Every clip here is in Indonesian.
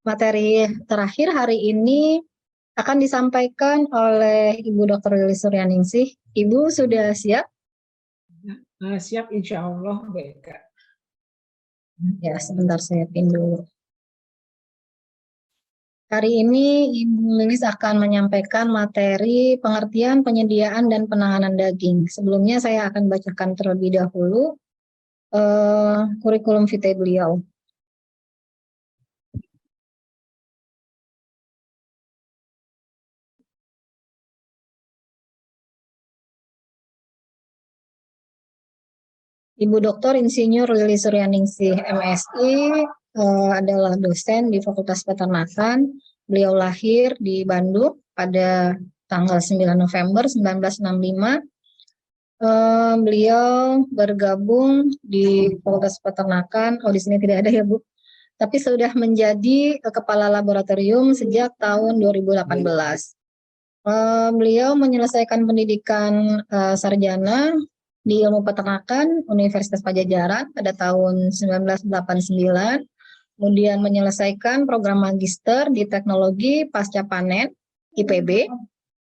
Materi terakhir hari ini akan disampaikan oleh Ibu Dr. Lilis Suryaningsih. Ibu sudah siap? Siap, insya Allah, baik, Kak. Ya, sebentar saya pin dulu. Hari ini Ibu Lilis akan menyampaikan materi pengertian, penyediaan, dan penanganan daging. Sebelumnya saya akan bacakan terlebih dahulu kurikulum vitae beliau. Ibu Dr. Insinyur Lilis Suryaningsih, MSI, adalah dosen di Fakultas Peternakan. Beliau lahir di Bandung pada tanggal 9 November 1965. Beliau bergabung di Fakultas Peternakan. Oh, di sini tidak ada ya, Bu. Tapi sudah menjadi kepala laboratorium sejak tahun 2018. Beliau menyelesaikan pendidikan sarjana di Ilmu Peternakan Universitas Padjadjaran pada tahun 1989, kemudian menyelesaikan program magister di Teknologi Pasca Panen IPB,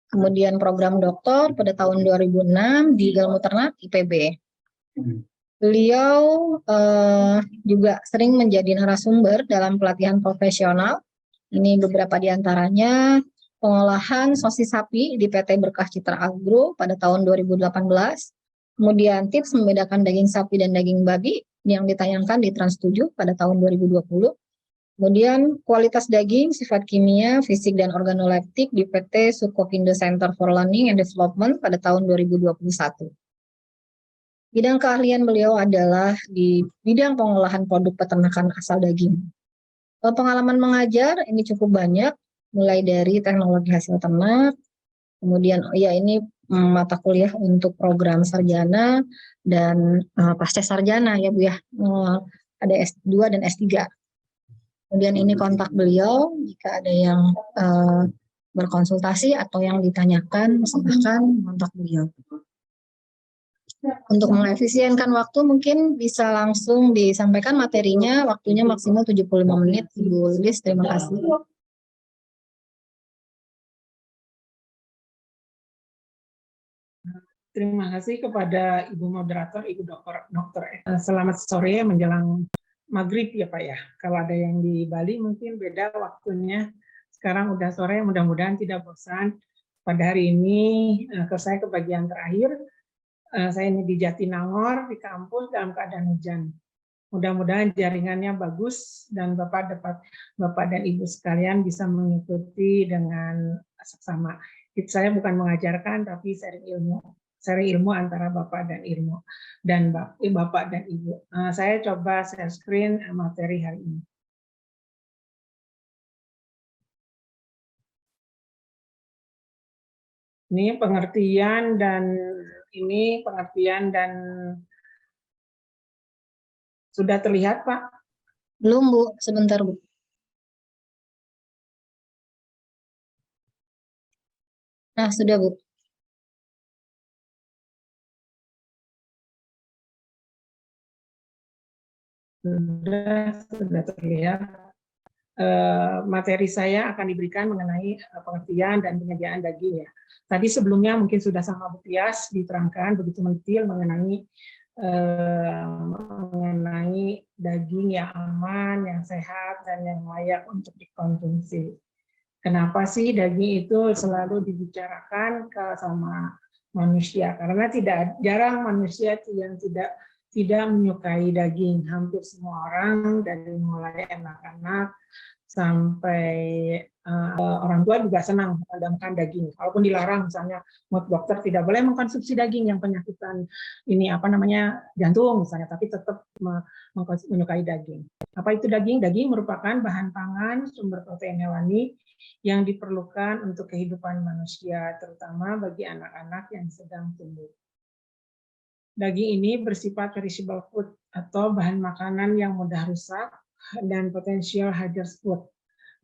kemudian program doktor pada tahun 2006 di Ilmu Ternak IPB. Beliau juga sering menjadi narasumber dalam pelatihan profesional. Ini beberapa di antaranya: pengolahan sosis sapi di PT Berkah Citra Agro pada tahun 2018, kemudian tips membedakan daging sapi dan daging babi yang ditayangkan di Trans 7 pada tahun 2020, kemudian kualitas daging, sifat kimia, fisik, dan organoleptik di PT Sukovindo Center for Learning and Development pada tahun 2021. Bidang keahlian beliau adalah di bidang pengolahan produk peternakan asal daging. Pengalaman mengajar ini cukup banyak, mulai dari teknologi hasil ternak, kemudian ini mata kuliah untuk program sarjana dan pasca sarjana ya Bu ya, ada S2 dan S3. Kemudian ini kontak beliau, jika ada yang berkonsultasi atau yang ditanyakan, silakan kontak beliau. Untuk mengefisienkan waktu mungkin bisa langsung disampaikan materinya, waktunya maksimal 75 menit. Ibu Lilis, terima kasih. Terima kasih kepada Ibu Moderator, Ibu Dokter. Selamat sore menjelang maghrib ya Pak ya. Kalau ada yang di Bali mungkin beda waktunya. Sekarang udah sore, mudah-mudahan tidak bosan. Pada hari ini saya ke bagian terakhir. Saya ini di Jatinangor, di kampus dalam keadaan hujan. Mudah-mudahan jaringannya bagus dan Bapak dan Ibu sekalian bisa mengikuti dengan seksama. Saya bukan mengajarkan, tapi sharing ilmu antara Bapak dan Bapak dan Ibu. Saya coba share screen materi hari ini. Ini pengertian dan sudah terlihat, Pak? Belum, Bu. Sebentar, Bu. Nah, sudah, Bu. Sudah terlihat. Materi saya akan diberikan mengenai pengertian dan penyediaan daging ya. Tadi sebelumnya mungkin sudah sama Bu Tias diterangkan begitu mendetail mengenai daging yang aman, yang sehat, dan yang layak untuk dikonsumsi. Kenapa sih daging itu selalu dibicarakan sama manusia? Karena jarang manusia yang tidak menyukai daging. Hampir semua orang, dari mulai anak-anak sampai orang tua juga senang makan daging. Walaupun dilarang, misalnya dokter tidak boleh mengkonsumsi daging yang penyakitan jantung misalnya, tapi tetap menyukai daging. Apa itu daging? Daging merupakan bahan pangan sumber protein hewani yang diperlukan untuk kehidupan manusia, terutama bagi anak-anak yang sedang tumbuh. Daging ini bersifat perishable food atau bahan makanan yang mudah rusak dan potensial hazardous food,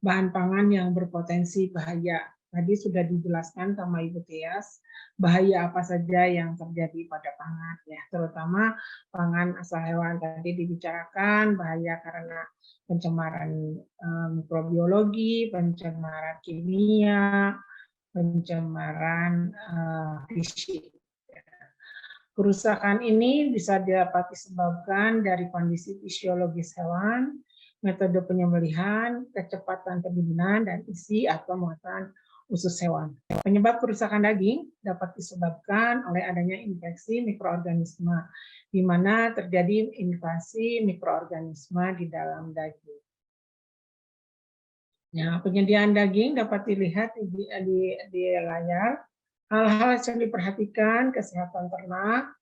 bahan pangan yang berpotensi bahaya. Tadi sudah dijelaskan sama Ibu Tias, bahaya apa saja yang terjadi pada pangan, ya, terutama pangan asal hewan. Tadi dibicarakan bahaya karena pencemaran mikrobiologi, pencemaran kimia, pencemaran fisik. Kerusakan ini bisa dapat disebabkan dari kondisi fisiologis hewan, metode penyembelihan, kecepatan pendinginan, dan isi atau muatan usus hewan. Penyebab kerusakan daging dapat disebabkan oleh adanya infeksi mikroorganisme, di mana terjadi invasi mikroorganisme di dalam daging. Nah, penyediaan daging dapat dilihat di layar. Hal-hal yang diperhatikan, kesehatan ternak,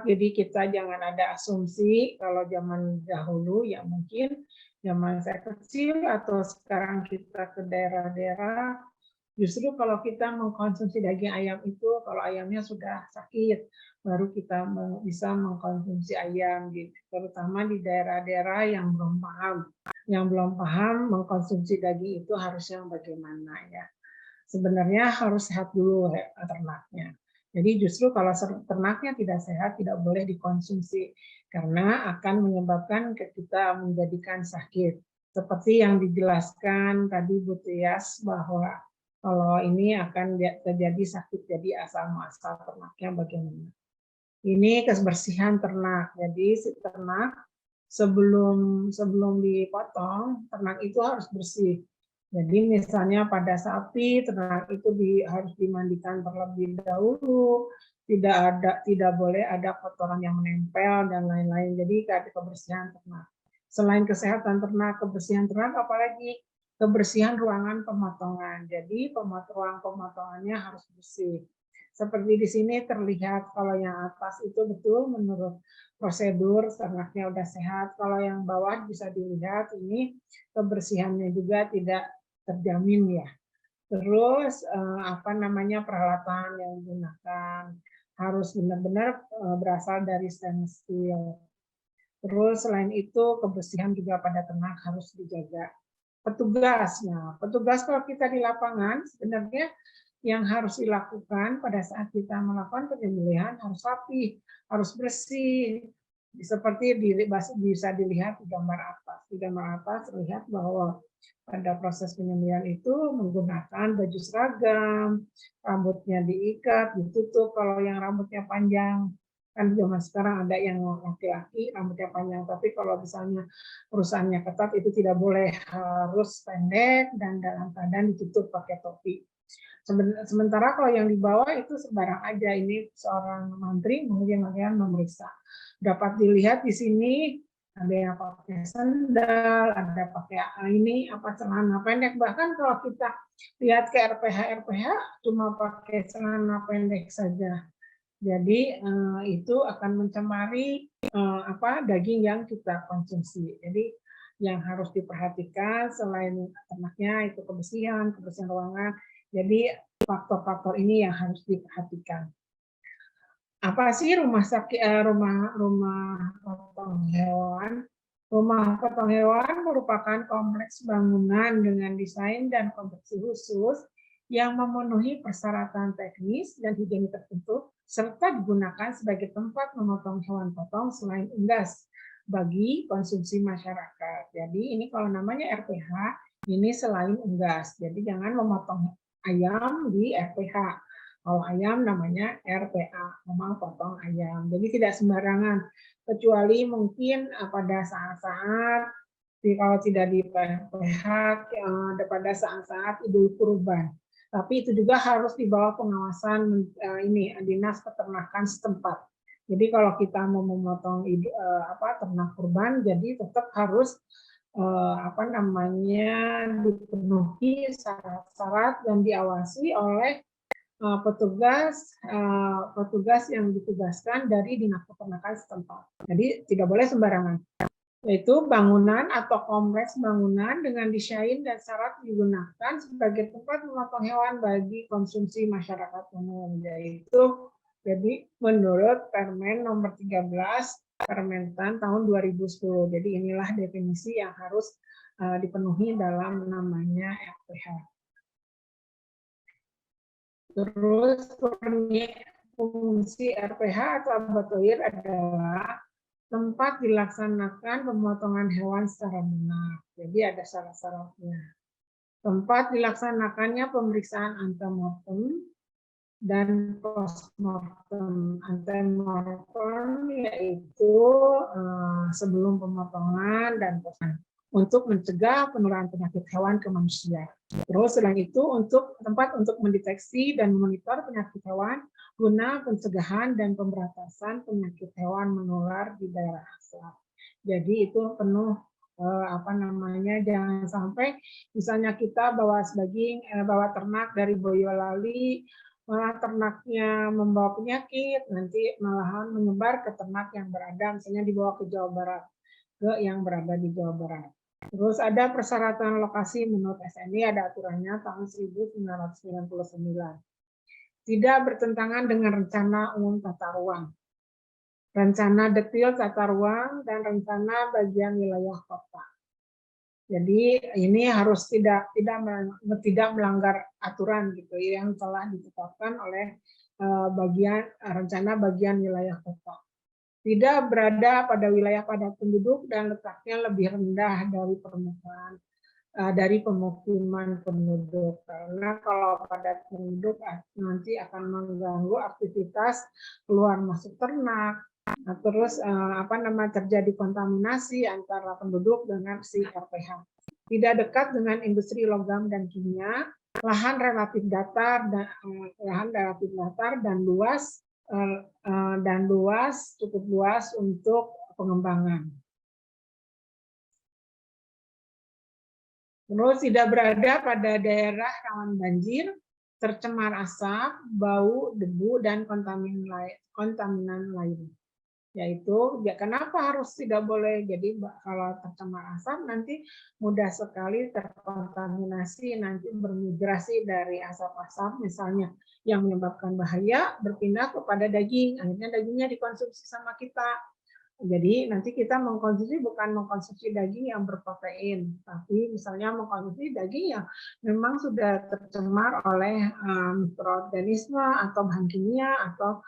jadi kita jangan ada asumsi kalau zaman dahulu, ya mungkin zaman saya kecil atau sekarang kita ke daerah-daerah, justru kalau kita mengkonsumsi daging ayam itu, kalau ayamnya sudah sakit, baru kita bisa mengkonsumsi ayam, terutama di daerah-daerah yang belum paham. Yang belum paham mengkonsumsi daging itu harusnya bagaimana, ya. Sebenarnya harus sehat dulu ternaknya. Jadi justru kalau ternaknya tidak sehat, tidak boleh dikonsumsi karena akan menyebabkan kita menjadikan sakit. Seperti yang dijelaskan tadi Bu Tias, bahwa kalau ini akan terjadi sakit, jadi asal muasal ternaknya bagaimana. Ini kebersihan ternak. Jadi si ternak sebelum dipotong, ternak itu harus bersih. Jadi misalnya pada sapi, ternak itu harus dimandikan terlebih dahulu, tidak boleh ada kotoran yang menempel dan lain-lain. Jadi ada kebersihan ternak. Selain kesehatan ternak, kebersihan ternak, apalagi kebersihan ruangan pemotongan. Jadi ruang pemotongannya harus bersih. Seperti di sini terlihat kalau yang atas itu betul menurut prosedur ternaknya udah sehat. Kalau yang bawah bisa dilihat ini kebersihannya juga tidak terjamin, ya. Terus peralatan yang digunakan harus benar-benar berasal dari stainless steel. Terus selain itu kebersihan juga pada ternak harus dijaga. Petugas kalau kita di lapangan sebenarnya yang harus dilakukan pada saat kita melakukan penyembelihan harus rapi, harus bersih. Seperti bisa dilihat di gambar atas. Di gambar atas terlihat bahwa pada proses penyembelihan itu menggunakan baju seragam, rambutnya diikat, ditutup kalau yang rambutnya panjang. Kan zaman sekarang ada yang laki-laki rambutnya panjang, tapi kalau misalnya perusahaannya ketat itu tidak boleh, harus pendek dan dalam keadaan ditutup pakai topi. Sementara kalau yang di bawah itu sembarang aja, ini seorang mantri mungkin memeriksa. Dapat dilihat di sini ada yang pakai sandal, ada pakai celana pendek. Bahkan kalau kita lihat ke RPH cuma pakai celana pendek saja. Jadi itu akan mencemari daging yang kita konsumsi. Jadi yang harus diperhatikan selain ternaknya itu kebersihan ruangan. Jadi faktor-faktor ini yang harus diperhatikan. Apa sih rumah potong hewan? Rumah potong hewan merupakan kompleks bangunan dengan desain dan konstruksi khusus yang memenuhi persyaratan teknis dan higienis tertentu serta digunakan sebagai tempat memotong hewan potong selain unggas bagi konsumsi masyarakat. Jadi ini kalau namanya RPH, ini selain unggas. Jadi jangan memotong ayam di RPH. Kalau ayam namanya RPA, memang potong ayam. Jadi tidak sembarangan, kecuali mungkin pada saat-saat kalau tidak di PH pada saat-saat Idul Kurban. Tapi itu juga harus di bawah pengawasan Dinas Peternakan setempat. Jadi kalau kita mau memotong ternak kurban, jadi tetap harus dipenuhi syarat-syarat dan diawasi oleh petugas yang ditugaskan dari Dinas Peternakan setempat. Jadi tidak boleh sembarangan. Yaitu bangunan atau kompleks bangunan dengan desain dan syarat digunakan sebagai tempat memotong hewan bagi konsumsi masyarakat umum. Yaitu jadi menurut Permen nomor 13 Permentan tahun 2010. Jadi inilah definisi yang harus dipenuhi dalam namanya RPH. Terus fungsi RPH atau abattoir adalah tempat dilaksanakan pemotongan hewan secara benar. Jadi ada syarat-syaratnya. Tempat dilaksanakannya pemeriksaan antemortem dan postmortem. Antemortem yaitu sebelum pemotongan dan postmortem untuk mencegah penularan penyakit hewan ke manusia. Terus selain itu untuk tempat untuk mendeteksi dan memonitor penyakit hewan guna pencegahan dan pemberantasan penyakit hewan menular di daerah asal. Jadi itu penuh jangan sampai misalnya kita bawa daging, bawa ternak dari Boyolali, malah ternaknya membawa penyakit, nanti malahan menyebar ke ternak yang berada, misalnya dibawa ke Jawa Barat, ke yang berada di Jawa Barat. Terus ada persyaratan lokasi menurut SNI, ada aturannya tahun 1999. Tidak bertentangan dengan rencana umum tata ruang, rencana detil tata ruang, dan rencana bagian wilayah kota. Jadi ini harus tidak melanggar aturan gitu yang telah ditetapkan oleh rencana bagian wilayah kota. Tidak berada pada wilayah padat penduduk dan letaknya lebih rendah dari permukaan dari pemukiman penduduk, karena kalau padat penduduk nanti akan mengganggu aktivitas keluar masuk ternak, terus terjadi kontaminasi antara penduduk dengan si RPH. Tidak dekat dengan industri logam dan kimia, lahan relatif datar dan luas, cukup luas untuk pengembangan. Terus tidak berada pada daerah rawan banjir, tercemar asap, bau, debu, dan kontaminan lain. Yaitu, ya kenapa harus tidak boleh? Jadi kalau tercemar asap nanti mudah sekali terkontaminasi, nanti bermigrasi dari asap-asap misalnya yang menyebabkan bahaya berpindah kepada daging, akhirnya dagingnya dikonsumsi sama kita. Jadi nanti kita bukan mengkonsumsi daging yang berprotein, tapi misalnya mengkonsumsi daging yang memang sudah tercemar oleh mikroorganisme atau bahan kimia atau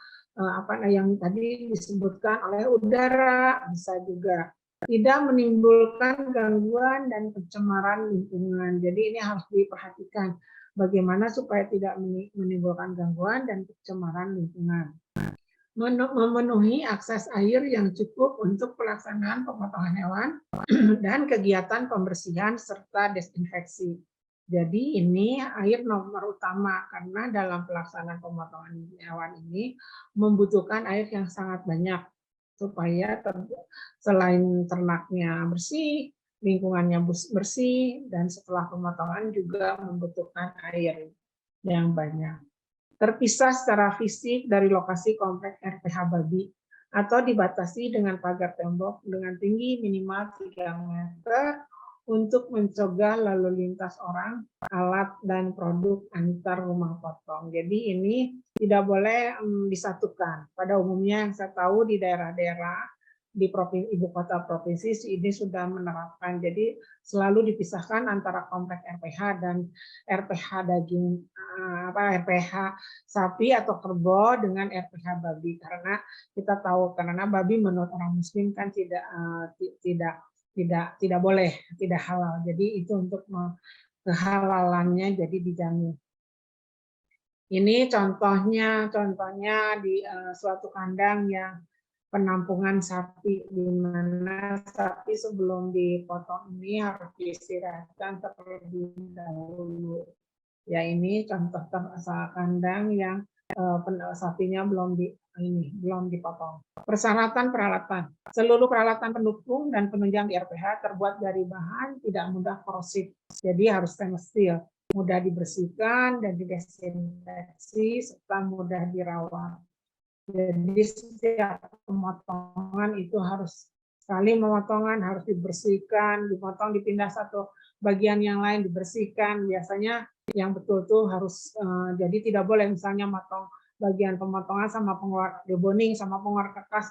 yang tadi disebutkan oleh udara, bisa juga tidak menimbulkan gangguan dan pencemaran lingkungan. Jadi ini harus diperhatikan bagaimana supaya tidak menimbulkan gangguan dan pencemaran lingkungan. Memenuhi akses air yang cukup untuk pelaksanaan pemotongan hewan dan kegiatan pembersihan serta desinfeksi. Jadi ini air nomor utama karena dalam pelaksanaan pemotongan hewan ini membutuhkan air yang sangat banyak supaya selain ternaknya bersih, lingkungannya bersih, dan setelah pemotongan juga membutuhkan air yang banyak. Terpisah secara fisik dari lokasi kompleks RPH babi atau dibatasi dengan pagar tembok dengan tinggi minimal 3 meter untuk mencegah lalu lintas orang, alat, dan produk antar rumah potong. Jadi ini tidak boleh disatukan. Pada umumnya yang saya tahu di daerah-daerah di ibu kota provinsi ini sudah menerapkan. Jadi selalu dipisahkan antara kompleks RPH dan RPH daging RPH sapi atau kerbau dengan RPH babi, karena kita tahu karena babi menurut orang Muslim kan tidak boleh, tidak halal. Jadi itu untuk kehalalannya jadi dijamin. Ini contohnya di suatu kandang yang penampungan sapi, di mana sapi sebelum dipotong ini harus diistirahatkan terlebih dahulu. Ya ini contoh kandang yang sapinya belum dipotong. Persyaratan peralatan. Seluruh peralatan pendukung dan penunjang di RPH terbuat dari bahan tidak mudah korosif. Jadi harus stainless steel, mudah dibersihkan dan didesinfeksi serta mudah dirawat. Jadi setiap pemotongan itu harus harus dibersihkan, dipotong, dipindah satu bagian yang lain dibersihkan. Biasanya yang betul tuh harus jadi tidak boleh misalnya motong bagian pemotongan sama pengeluar deboning sama pengeluar kertas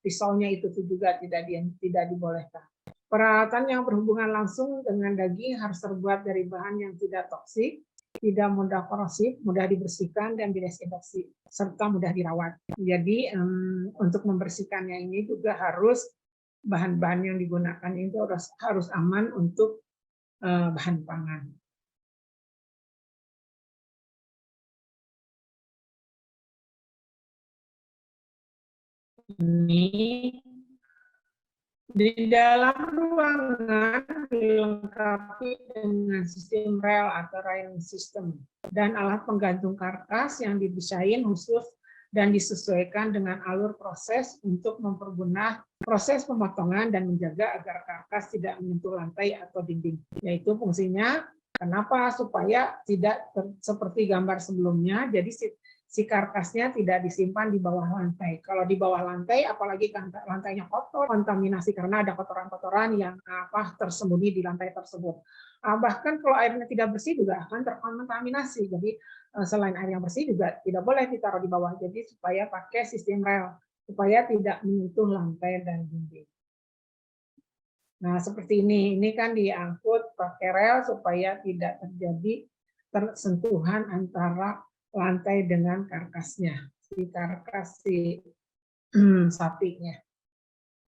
pisaunya itu juga tidak dibolehkan. Peralatan yang berhubungan langsung dengan daging harus terbuat dari bahan yang tidak toksik, tidak mudah korosif, mudah dibersihkan dan didesinfeksi, serta mudah dirawat. Jadi untuk membersihkannya ini juga harus bahan-bahan yang digunakan itu harus aman untuk bahan pangan. Ini di dalam ruangan dilengkapi dengan sistem rel atau railing system dan alat penggantung karkas yang didesain khusus dan disesuaikan dengan alur proses untuk mempermudah proses pemotongan dan menjaga agar karkas tidak menyentuh lantai atau dinding. Yaitu fungsinya kenapa? Supaya tidak seperti gambar sebelumnya, jadi si karkasnya tidak disimpan di bawah lantai. Kalau di bawah lantai, apalagi lantainya kotor, kontaminasi karena ada kotoran-kotoran yang tersembunyi di lantai tersebut. Bahkan kalau airnya tidak bersih juga akan terkontaminasi. Jadi selain air yang bersih juga tidak boleh ditaruh di bawah. Jadi supaya pakai sistem rel, supaya tidak menyentuh lantai dan dinding. Nah seperti ini kan diangkut pakai rel supaya tidak terjadi tersentuhan antara lantai dengan karkasnya, si sapinya.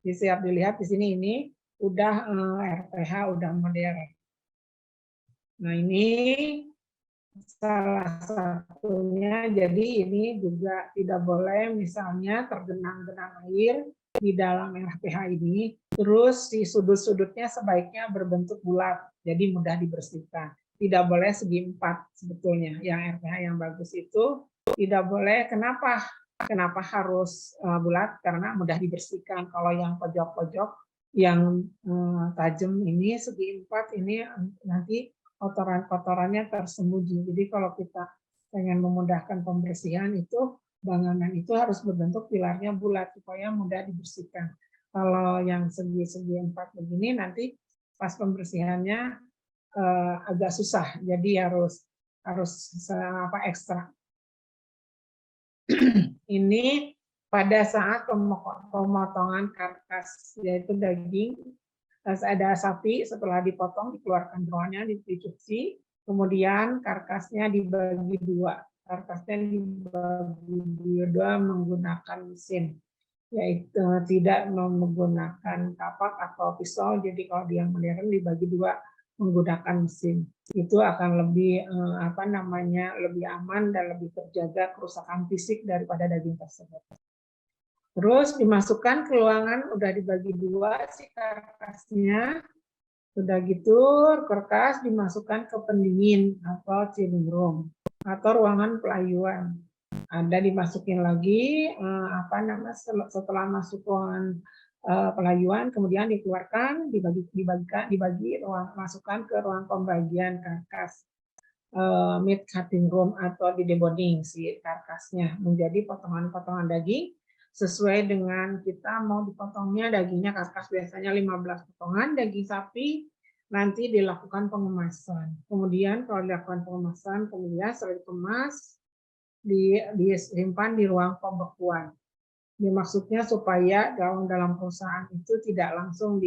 Jadi siap dilihat di sini, ini udah RPH udah modern. Nah ini salah satunya, jadi ini juga tidak boleh misalnya tergenang-genang air di dalam RPH ini, terus si sudut-sudutnya sebaiknya berbentuk bulat, jadi mudah dibersihkan. Tidak boleh segi 4 sebetulnya. Yang RPH yang bagus itu tidak boleh. Kenapa harus bulat? Karena mudah dibersihkan. Kalau yang pojok-pojok yang tajam ini segi 4 ini nanti kotoran-kotorannya tersembunyi. Jadi kalau kita pengen memudahkan pembersihan itu bangunan itu harus berbentuk pilarnya bulat supaya mudah dibersihkan. Kalau yang segi 4 begini nanti pas pembersihannya agak susah, jadi harus ekstra. Ini pada saat pemotongan karkas, yaitu daging, ada sapi setelah dipotong dikeluarkan jeroannya, dicuci, kemudian karkasnya dibagi dua. Karkasnya dibagi dua menggunakan mesin, yaitu tidak menggunakan kapak atau pisau. Jadi kalau yang modern dibagi dua menggunakan mesin, itu akan lebih lebih aman dan lebih terjaga kerusakan fisik daripada daging tersebut. Terus dimasukkan ke ruangan, udah dibagi dua si karkasnya, udah gitu karkas dimasukkan ke pendingin atau chilling room atau ruangan pelayuan. Ada dimasukin lagi setelah masuk ruangan pelayuan, kemudian dikeluarkan, masukkan ke ruang pembagian karkas, meat cutting room atau di deboning si karkasnya menjadi potongan-potongan daging sesuai dengan kita mau dipotongnya. Dagingnya karkas biasanya 15 potongan, daging sapi nanti dilakukan pengemasan. Kemudian kalau dilakukan pengemasan, kemudian setelah dikemas disimpan di ruang pembekuan. Maksudnya supaya dalam perusahaan itu tidak langsung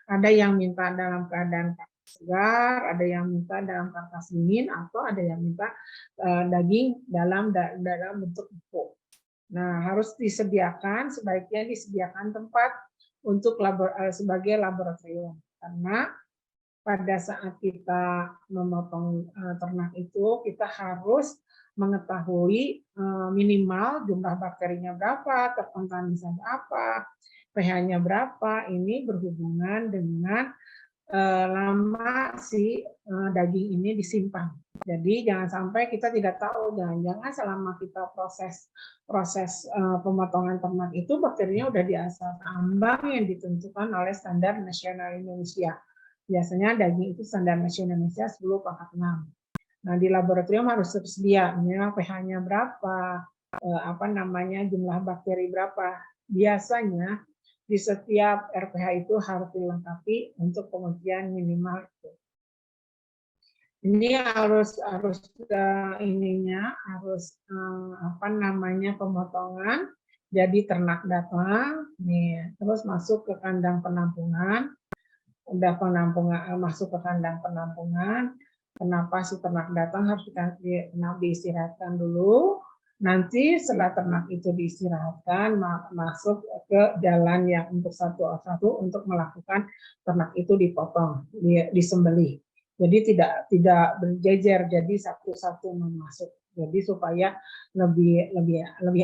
ada yang minta dalam keadaan segar, ada yang minta dalam karkas dingin, atau ada yang minta daging dalam bentuk empuk. Nah, harus sebaiknya disediakan tempat untuk sebagai laboratorium, karena pada saat kita memotong ternak itu kita harus mengetahui minimal jumlah bakterinya berapa, terkontaminasi apa, pH-nya berapa. Ini berhubungan dengan lama si daging ini disimpan. Jadi jangan sampai kita tidak tahu, jangan-jangan selama kita proses pemotongan ternak itu bakterinya udah di atas ambang yang ditentukan oleh standar nasional Indonesia. Biasanya daging itu standar nasional Indonesia 10/6. Nah, di laboratorium harus tersedia minimal pH-nya berapa, jumlah bakteri berapa. Biasanya di setiap RPH itu harus dilengkapi untuk pengujian minimal itu. Ini harus pemotongan. Jadi ternak datang, terus masuk ke kandang penampungan. Udah masuk ke kandang penampungan, Kenapa si ternak datang harus diistirahatkan dulu. Nanti setelah ternak itu diistirahatkan, masuk ke jalan yang untuk satu untuk melakukan ternak itu dipotong, disembelih. Jadi tidak berjejer, jadi satu-satu masuk. Jadi supaya lebih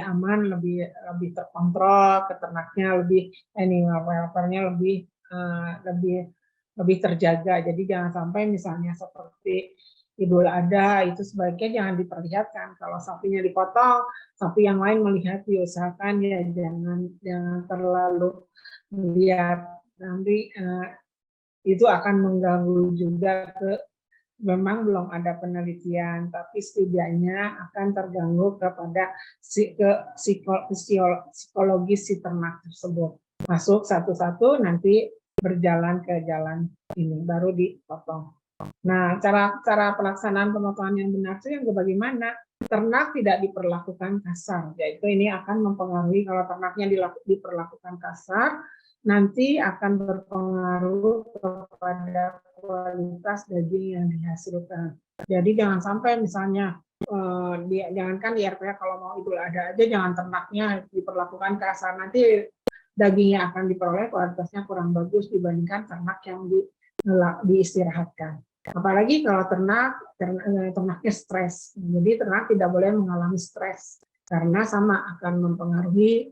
aman, lebih terkontrol, ke ternaknya lebih animal welfare-nya lebih terjaga. Jadi jangan sampai misalnya seperti Idul Adha itu sebaiknya jangan diperlihatkan. Kalau sapinya dipotong, sapi yang lain melihat, diusahakan ya jangan terlalu melihat, nanti itu akan mengganggu juga memang belum ada penelitian, tapi setidaknya akan terganggu kepada psikologis si ternak tersebut. Masuk satu-satu, nanti berjalan ke jalan ini, baru dipotong. Nah, cara pelaksanaan pemotongan yang benar itu yang bagaimana? Ternak tidak diperlakukan kasar, yaitu ini akan mempengaruhi kalau ternaknya diperlakukan kasar, nanti akan berpengaruh kepada kualitas daging yang dihasilkan. Jadi jangan sampai misalnya jangankan di RPH kalau mau Idul Adha aja jangan ternaknya diperlakukan kasar, nanti dagingnya akan diperoleh kualitasnya kurang bagus dibandingkan ternak yang diistirahatkan. Apalagi kalau ternaknya stres. Jadi ternak tidak boleh mengalami stres karena sama akan mempengaruhi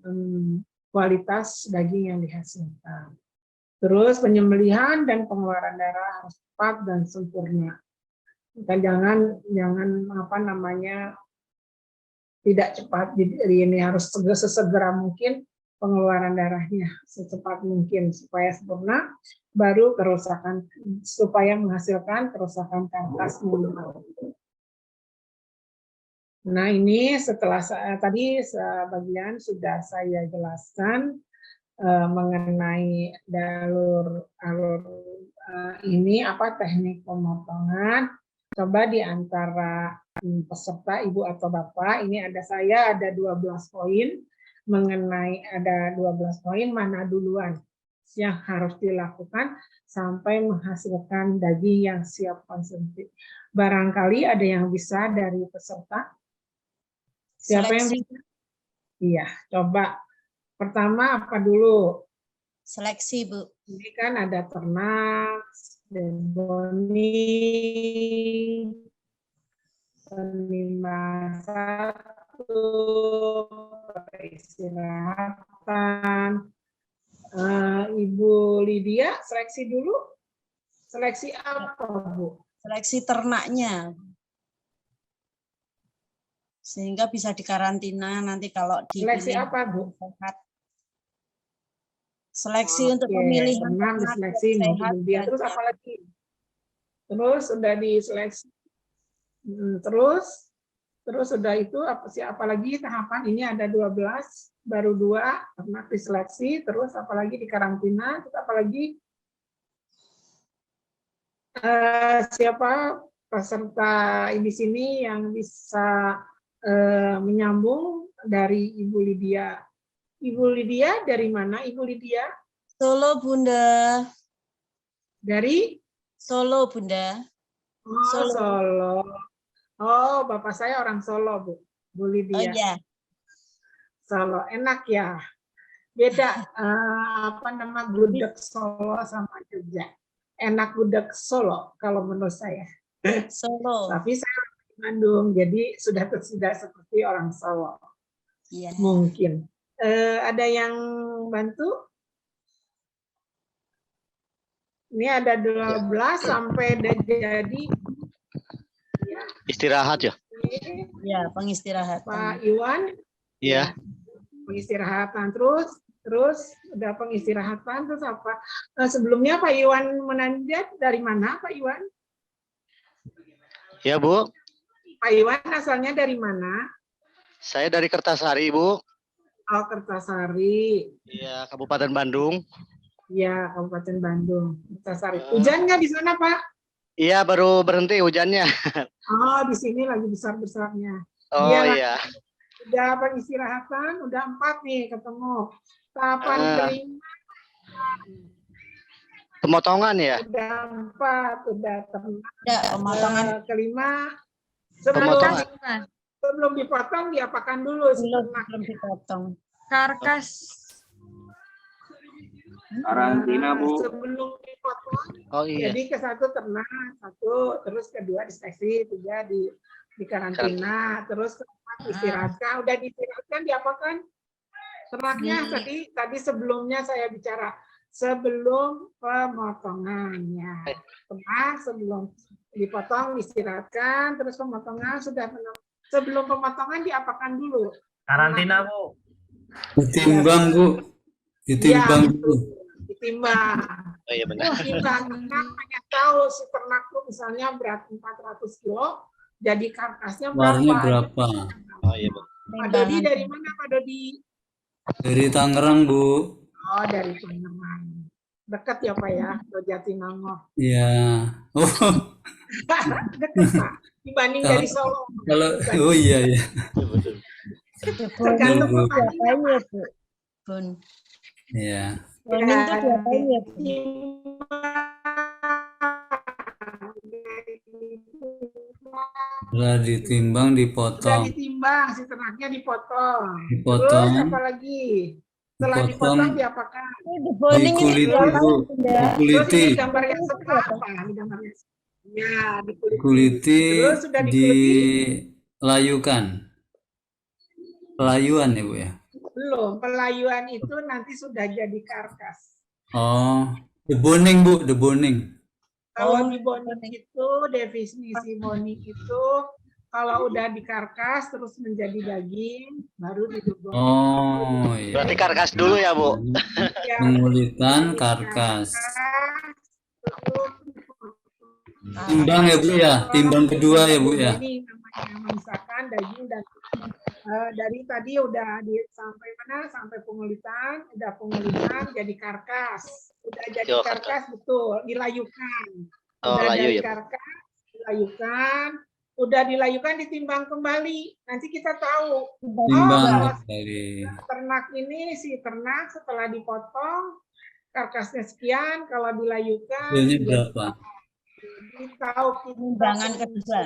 kualitas daging yang dihasilkan. Terus penyembelihan dan pengeluaran darah harus cepat dan sempurna. Dan jangan tidak cepat. Jadi ini harus sesegera mungkin pengeluaran darahnya secepat mungkin supaya sempurna, baru kerusakan supaya menghasilkan kerusakan karkas minimal. Nah ini setelah tadi sebagian sudah saya jelaskan mengenai alur ini teknik pemotongan. Coba di antara peserta ibu atau bapak ini ada 12 poin mengenai ada 12 poin mana duluan yang harus dilakukan sampai menghasilkan daging yang siap konsumsi. Barangkali ada yang bisa dari peserta. Siapa yang bisa? Iya, coba. Pertama apa dulu? Seleksi, Bu. Ini kan ada ternak, boni, penimba satu, peristirahatan. Ibu Lydia, seleksi dulu. Seleksi apa, Bu? Seleksi ternaknya. Sehingga bisa dikarantina nanti kalau dipilih. Seleksi apa, Bu? Sehat. Seleksi untuk pemilihan ternak diseleksi sehat. Terus apa lagi? Terus sudah diseleksi. Terus sudah itu apa lagi tahapan? Ini ada 12, baru 2 ternak diseleksi, terus apa lagi dikarantina, terus apa lagi? Siapa peserta di sini yang bisa menyambung dari Ibu Lydia? Ibu Lydia dari mana, Ibu Lydia? Solo, Bunda. Dari? Solo, Bunda. Oh, Solo. Oh, bapak saya orang Solo, Bu Lydia. Oh iya. Solo, enak ya. Beda gudeg Solo sama Jogja. Enak gudeg Solo kalau menurut saya. Solo. Tapi saya orang di Bandung, jadi sudah seperti orang Solo. Iya. Mungkin. Ada yang bantu? Ini ada 12 sampai jadi ya. Istirahat ya? Ya, pengistirahatan. Pak Iwan? Iya. Pengistirahatan terus udah pengistirahatan terus apa? Sebelumnya Pak Iwan menanjat dari mana, Pak Iwan? Ya, Bu. Pak Iwan asalnya dari mana? Saya dari Kertasari, Bu. Oh, Kertasari. Iya, Kabupaten Bandung. Iya, Kabupaten Bandung. Kertasari. Hujan nggak di sana, Pak? Iya, baru berhenti hujannya. Oh, di sini lagi besar-besarnya. Oh iya. Udah pengistirahatan, udah 4 nih ketemu. Tahapan kelima. pemotongan ya? Udah 4, udah ternak. Ya, pemotongan Kelima, Pemotongan. sebelum dipotong diapakan dulu si belum ternak. belum dipotong. Karkas. Karantina, Bu. Sebelum dipotong, Oh iya. jadi ke satu ternak, satu, terus kedua diseleksi, tiga di karantina, terus keempat istirahatkan. Udah diistirahatkan diapakan? Ternaknya tadi sebelumnya saya bicara sebelum pemotongannya. Sebelum dipotong istirahatkan, terus pemotongan sudah sebelum pemotongan diapakan dulu? Karantina, Bu. Ditimbang, Bu. Ditimbang Ya, dulu. ditimbang. Oh iya benar. Ditimbang. Karena hanya tahu si ternak tuh misalnya berat 400 kilo, jadi karkasnya Warnanya berapa? berapa? Oh iya benar. Pak Dodi dari mana Pak Dodi? Dari Tangerang, Bu. Oh, dari Tangerang. Dekat ya Pak ya, ke Jatinangor. Ya. Oh, Dekat Pak, dibanding Kalau- dari Solo. kalau oh iya ya. Tergantung Bu. tempatnya, Pak. Bun. Ya. Bonding tuh diapain ya, Bu? Setelah ditimbang, Sudah dipotong. ditimbang, si ternaknya dipotong. Dipotong. Terus apa lagi? Setelah Dipotong. dipotong diapakan? Di bonding ini Dikuliti, diapain, Bu. Bunda? Terus Dikuliti. ini gambar yang sebelah apa? Ini gambar yang ya, dikuliti. Dikuliti, Terus sudah dikuliti? dilayukan. Pelayuan ya, Bu ya. Belum, pelayuan itu nanti sudah jadi karkas. Oh, deboning, Bu, deboning. Kalau di boning itu, definisi boning itu, kalau udah dikarkas terus menjadi daging, baru dideboning. Oh, iya. Berarti karkas dulu ya, Bu? Ya, Pengulitan karkas. terus Timbang ya, Bu ya. Timbang kedua ya, Bu ya. ini namanya memisahkan daging dan dari tadi udah sampai mana? Sampai pengulitan, udah pengulitan jadi karkas. Udah jadi Yo, karkas betul, dilayukan. Oh, Udah layu dari ya. karkas, dilayukan, udah dilayukan ditimbang kembali. Nanti kita tahu. Timbang Oh, kali. ternak ini si ternak setelah dipotong karkasnya sekian, kalau dilayukan Hasilnya jadi berapa? Jadi tahu Timbangan kedua.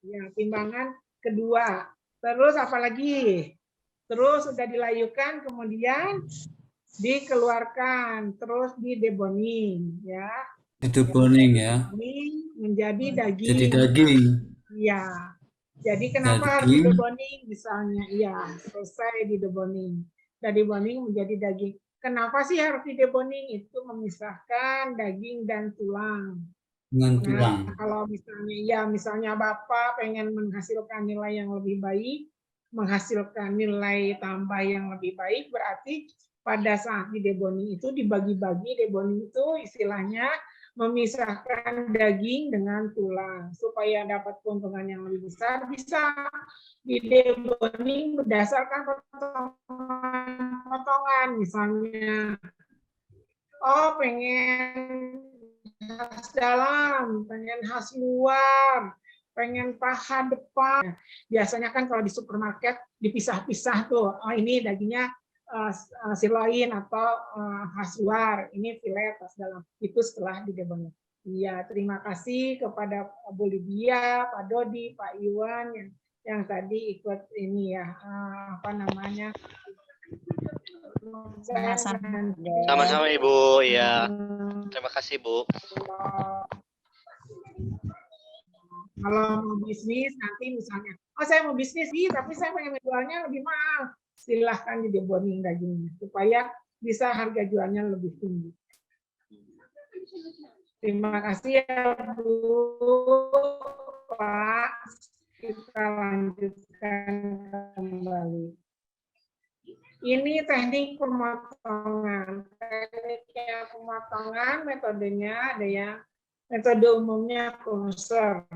Ya, timbangan kedua. Terus apalagi? Terus sudah dilayukan, kemudian dikeluarkan, terus dideboning, ya. Deboning ya. Ini menjadi daging. Jadi daging. Iya. Jadi kenapa harus Daging. dideboning? Misalnya, iya, selesai dideboning. Dan dideboning menjadi daging. Kenapa sih harus dideboning? Itu memisahkan daging dan tulang. Dengan tulang. Nah, kalau misalnya, ya misalnya Bapak pengen menghasilkan nilai yang lebih baik, menghasilkan nilai tambah yang lebih baik, berarti pada saat di deboning itu dibagi-bagi. Deboning itu istilahnya memisahkan daging dengan tulang supaya dapat keuntungan yang lebih besar. Bisa di deboning berdasarkan potongan, misalnya oh pengen khas dalam, pengen khas luar, pengen paha depan. Biasanya kan kalau di supermarket dipisah-pisah tuh, oh ini dagingnya sirloin atau khas luar, ini filet khas dalam. Itu setelah dideboning. Iya, terima kasih kepada Bu Lydia, Pak Dodi, Pak Iwan yang tadi ikut ini ya, apa namanya? Sama-sama Ibu, ya. Terima kasih Bu. Kalau mau bisnis nanti misalnya, oh saya mau bisnis sih, tapi saya pengen jualnya lebih mahal. Silahkan dideboning dagingnya supaya bisa harga jualnya lebih tinggi. Terima kasih ya Bu, Pak. Kita lanjutkan kembali. Ini teknik pemotongan. Tekniknya pemotongan, metodenya ada yang metode umumnya Koser.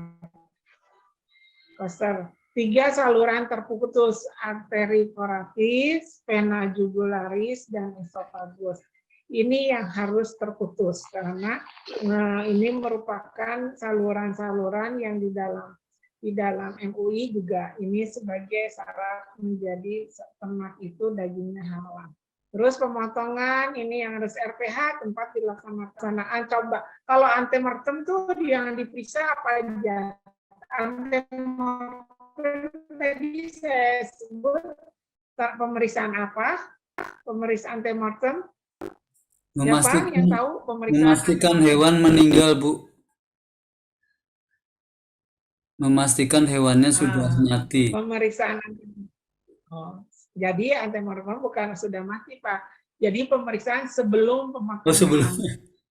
3 saluran terputus, arteri foratis, vena jugularis, dan esofagus. Ini yang harus terputus karena ini merupakan saluran-saluran yang di dalam MUI juga ini sebagai syarat menjadi ternak itu dagingnya halal. Terus pemotongan ini yang harus RPH, tempat dilaksanakan. Coba kalau antemortem tuh yang diperiksa apa aja? Antemortem tadi saya sebut pemeriksaan apa? Pemeriksaan antemortem. Siapa yang tahu pemeriksaan? Memastikan hewan meninggal, Bu. Memastikan hewannya sudah mati. Pemeriksaan. Oh, jadi antemortem bukan sudah mati, Pak. Jadi pemeriksaan sebelum pemotongan. Oh, sebelum.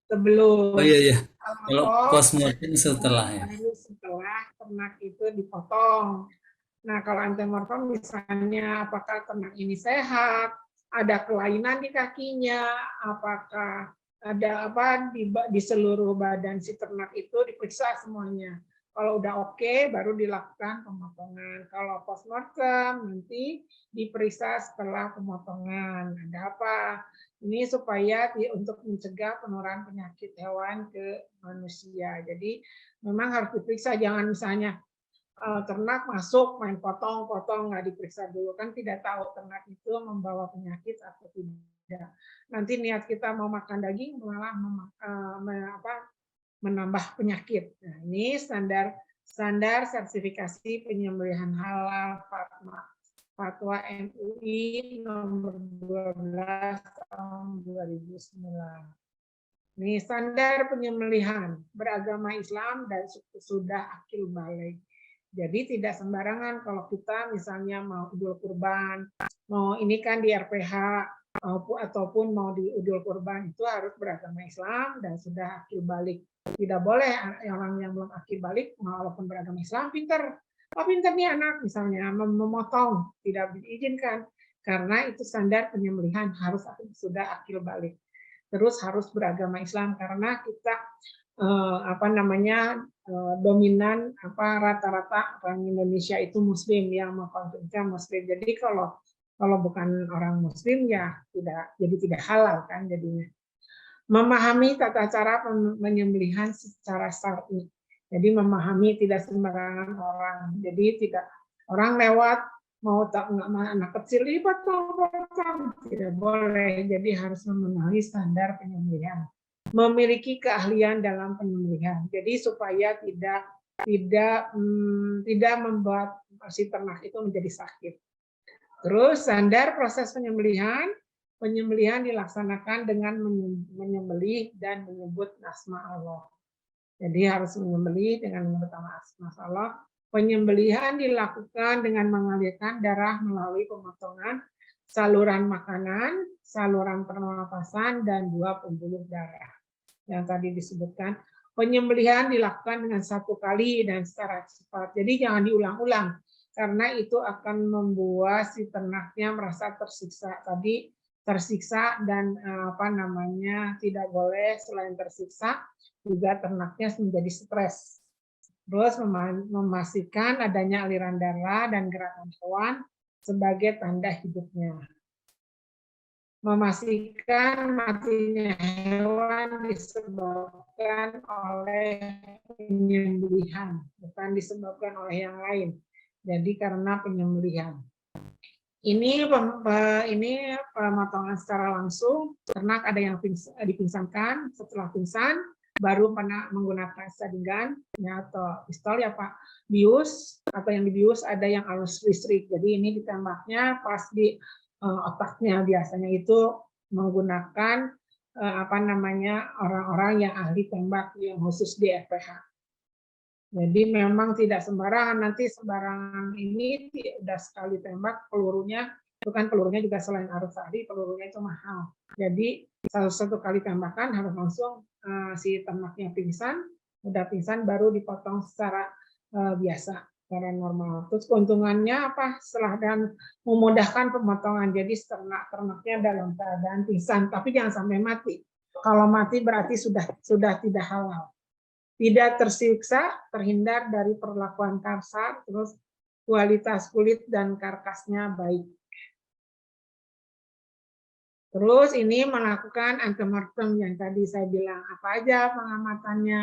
Sebelum. Oh iya, iya. Kalau Kalau postmortem setelah ya. Setelah ternak itu dipotong. Nah, kalau antemortem misalnya apakah ternak ini sehat, ada kelainan di kakinya, apakah ada apa di seluruh badan si ternak itu diperiksa semuanya. Kalau udah oke, baru dilakukan pemotongan. Kalau postmortem nanti diperiksa setelah pemotongan. Ada apa? Ini supaya untuk mencegah penularan penyakit hewan ke manusia. Jadi memang harus diperiksa, jangan misalnya ternak masuk main potong-potong nggak diperiksa dulu, kan tidak tahu ternak itu membawa penyakit atau tidak. Nanti niat kita mau makan daging malah menambah penyakit. Nah, ini standar sertifikasi penyembelihan halal Fatwa MUI nomor 12 tahun 2009. Ini standar penyembelihan beragama Islam dan sudah akil balik. Jadi tidak sembarangan kalau kita misalnya mau idul kurban, mau ini kan di RPH ataupun mau di idul kurban itu harus beragama Islam dan sudah akil balik. Tidak boleh orang yang belum akil balik walaupun beragama Islam pintar. Oh pintar nih anak misalnya memotong, tidak diizinkan karena itu standar penyembelihan harus sudah akil balik. Terus harus beragama Islam karena kita dominan rata-rata orang Indonesia itu Muslim yang mengkonsumsi Muslim. Jadi kalau bukan orang Muslim ya tidak halal kan jadinya. Memahami tata cara penyembelihan secara syar'i. Jadi memahami tidak sembarangan orang. Jadi tidak orang lewat mau anak kecil dipotong tidak boleh. Jadi harus memenuhi standar penyembelihan. Memiliki keahlian dalam penyembelihan. Jadi supaya tidak membuat si ternak itu menjadi sakit. Terus standar proses penyembelihan dilaksanakan dengan menyembelih dan menyebut nama Allah. Jadi harus menyembelih dengan menyebut nama Allah. Penyembelihan dilakukan dengan mengalirkan darah melalui pemotongan saluran makanan, saluran pernapasan, dan 2 pembuluh darah. Yang tadi disebutkan, penyembelihan dilakukan dengan 1 kali dan secara cepat. Jadi jangan diulang-ulang, karena itu akan membuat si ternaknya merasa tersiksa. Tadi tersiksa dan tidak boleh selain tersiksa juga ternaknya menjadi stres. Terus memastikan adanya aliran darah dan gerakan hewan sebagai tanda hidupnya. Memastikan matinya hewan disebabkan oleh penyembelihan, bukan disebabkan oleh yang lain. Jadi karena penyembelihan. Ini pemotongan secara langsung, ternak ada yang dipingsankan, setelah pingsan baru menggunakan sadingan atau pistol ya Pak, bius atau yang dibius ada yang arus listrik. Jadi ini ditembaknya pas di otaknya, biasanya itu menggunakan orang-orang yang ahli tembak yang khusus di FPH. Jadi memang tidak sembarangan, nanti sembarangan ini udah sekali tembak pelurunya, bukan pelurunya juga selain arus tadi, pelurunya itu mahal. Jadi satu kali tembakan harus langsung si ternaknya pingsan, udah pingsan baru dipotong secara biasa, secara normal. Terus keuntungannya apa? Setelah dan memudahkan pemotongan, jadi ternaknya dalam keadaan pingsan, tapi jangan sampai mati. Kalau mati berarti sudah tidak halal. Tidak tersiksa, terhindar dari perlakuan kasar, terus kualitas kulit dan karkasnya baik. Terus ini melakukan antemortem yang tadi saya bilang, apa aja pengamatannya,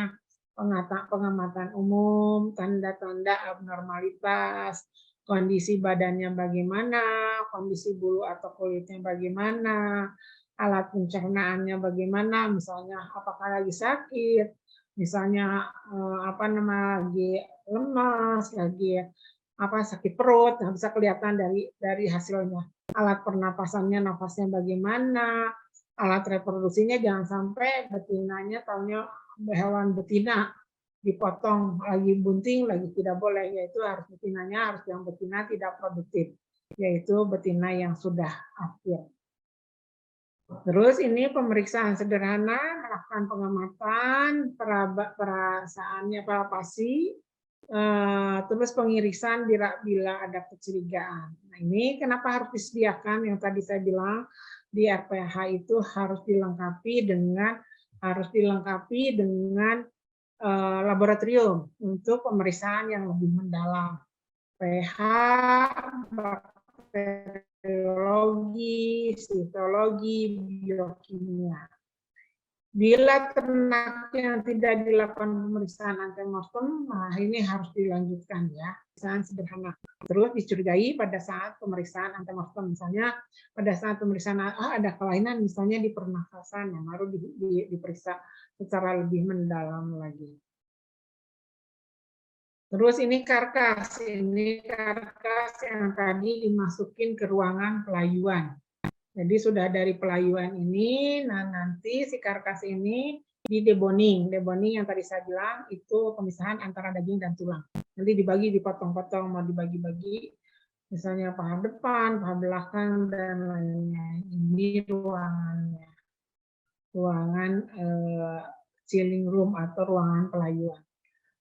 pengamatan umum, tanda-tanda abnormalitas, kondisi badannya bagaimana, kondisi bulu atau kulitnya bagaimana, alat pencernaannya bagaimana, misalnya apakah lagi sakit, misalnya lagi lemas, lagi sakit perut, nah, bisa kelihatan dari hasilnya. Alat pernapasannya, nafasnya bagaimana, alat reproduksinya jangan sampai betinanya taunya hewan betina dipotong lagi bunting lagi tidak boleh, yaitu harus betinanya harus yang betina tidak produktif, yaitu betina yang sudah akhir. Terus ini pemeriksaan sederhana, melakukan pengamatan, perasaannya palpasi, terus pengirisan bila ada kecurigaan. Nah, ini kenapa harus disediakan yang tadi saya bilang di RPH itu harus dilengkapi dengan laboratorium untuk pemeriksaan yang lebih mendalam. pH, bakteriologi, sitologi, biokimia. Bila ternak yang tidak dilakukan pemeriksaan antemortem, nah ini harus dilanjutkan ya, pemeriksaan sederhana. Terus dicurigai pada saat pemeriksaan antemortem, misalnya pada saat pemeriksaan ada kelainan misalnya di pernafasan, yang baru diperiksa secara lebih mendalam lagi. Terus ini karkas yang tadi dimasukin ke ruangan pelayuan. Jadi sudah dari pelayuan ini, nah nanti si karkas ini di deboning. Deboning yang tadi saya bilang itu pemisahan antara daging dan tulang. Nanti dibagi, dipotong-potong, mau dibagi-bagi, misalnya paha depan, paha belakang, dan lain-lain. Ini ruangannya, ruangan chilling room atau ruangan pelayuan.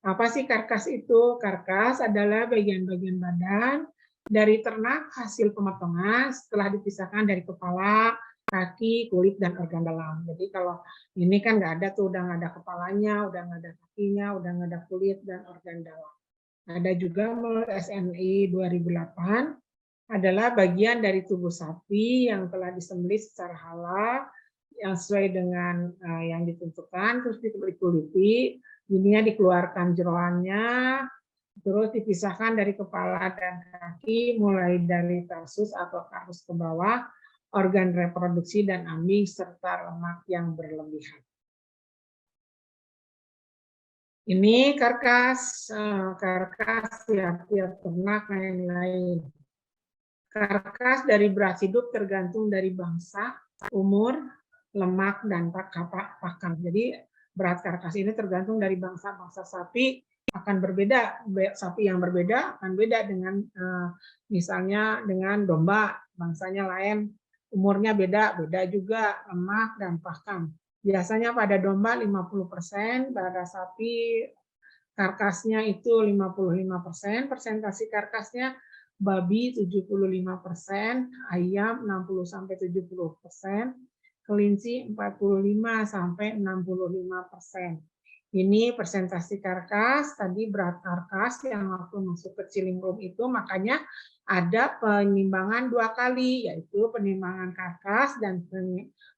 Apa sih karkas itu? Karkas adalah bagian-bagian badan dari ternak hasil pemotongan setelah dipisahkan dari kepala, kaki, kulit, dan organ dalam. Jadi kalau ini kan nggak ada tuh, udah nggak ada kepalanya, udah nggak ada kakinya, udah nggak ada kulit dan organ dalam. Ada juga menurut SNI 2008 adalah bagian dari tubuh sapi yang telah disembelih secara halal yang sesuai dengan yang ditentukan, terus dikuliti, ininya dikeluarkan jeroannya, terus dipisahkan dari kepala dan kaki, mulai dari tarsus atau karus ke bawah, organ reproduksi dan ambing, serta lemak yang berlebihan. Ini karkas tiap ternak lain-lain. Karkas dari beras hidup tergantung dari bangsa, umur, lemak, dan pakan. Jadi berat karkas ini tergantung dari bangsa sapi, akan berbeda, sapi yang berbeda akan beda dengan misalnya dengan domba, bangsanya lain, umurnya beda juga lemak dan pakan. Biasanya pada domba 50%, pada sapi karkasnya itu 55%, persentase karkasnya babi 75%, ayam 60-70%, kelinci 45-65%. Ini persentase karkas, tadi berat karkas yang waktu masuk ke chilling room itu, makanya ada penimbangan 2 kali, yaitu penimbangan karkas dan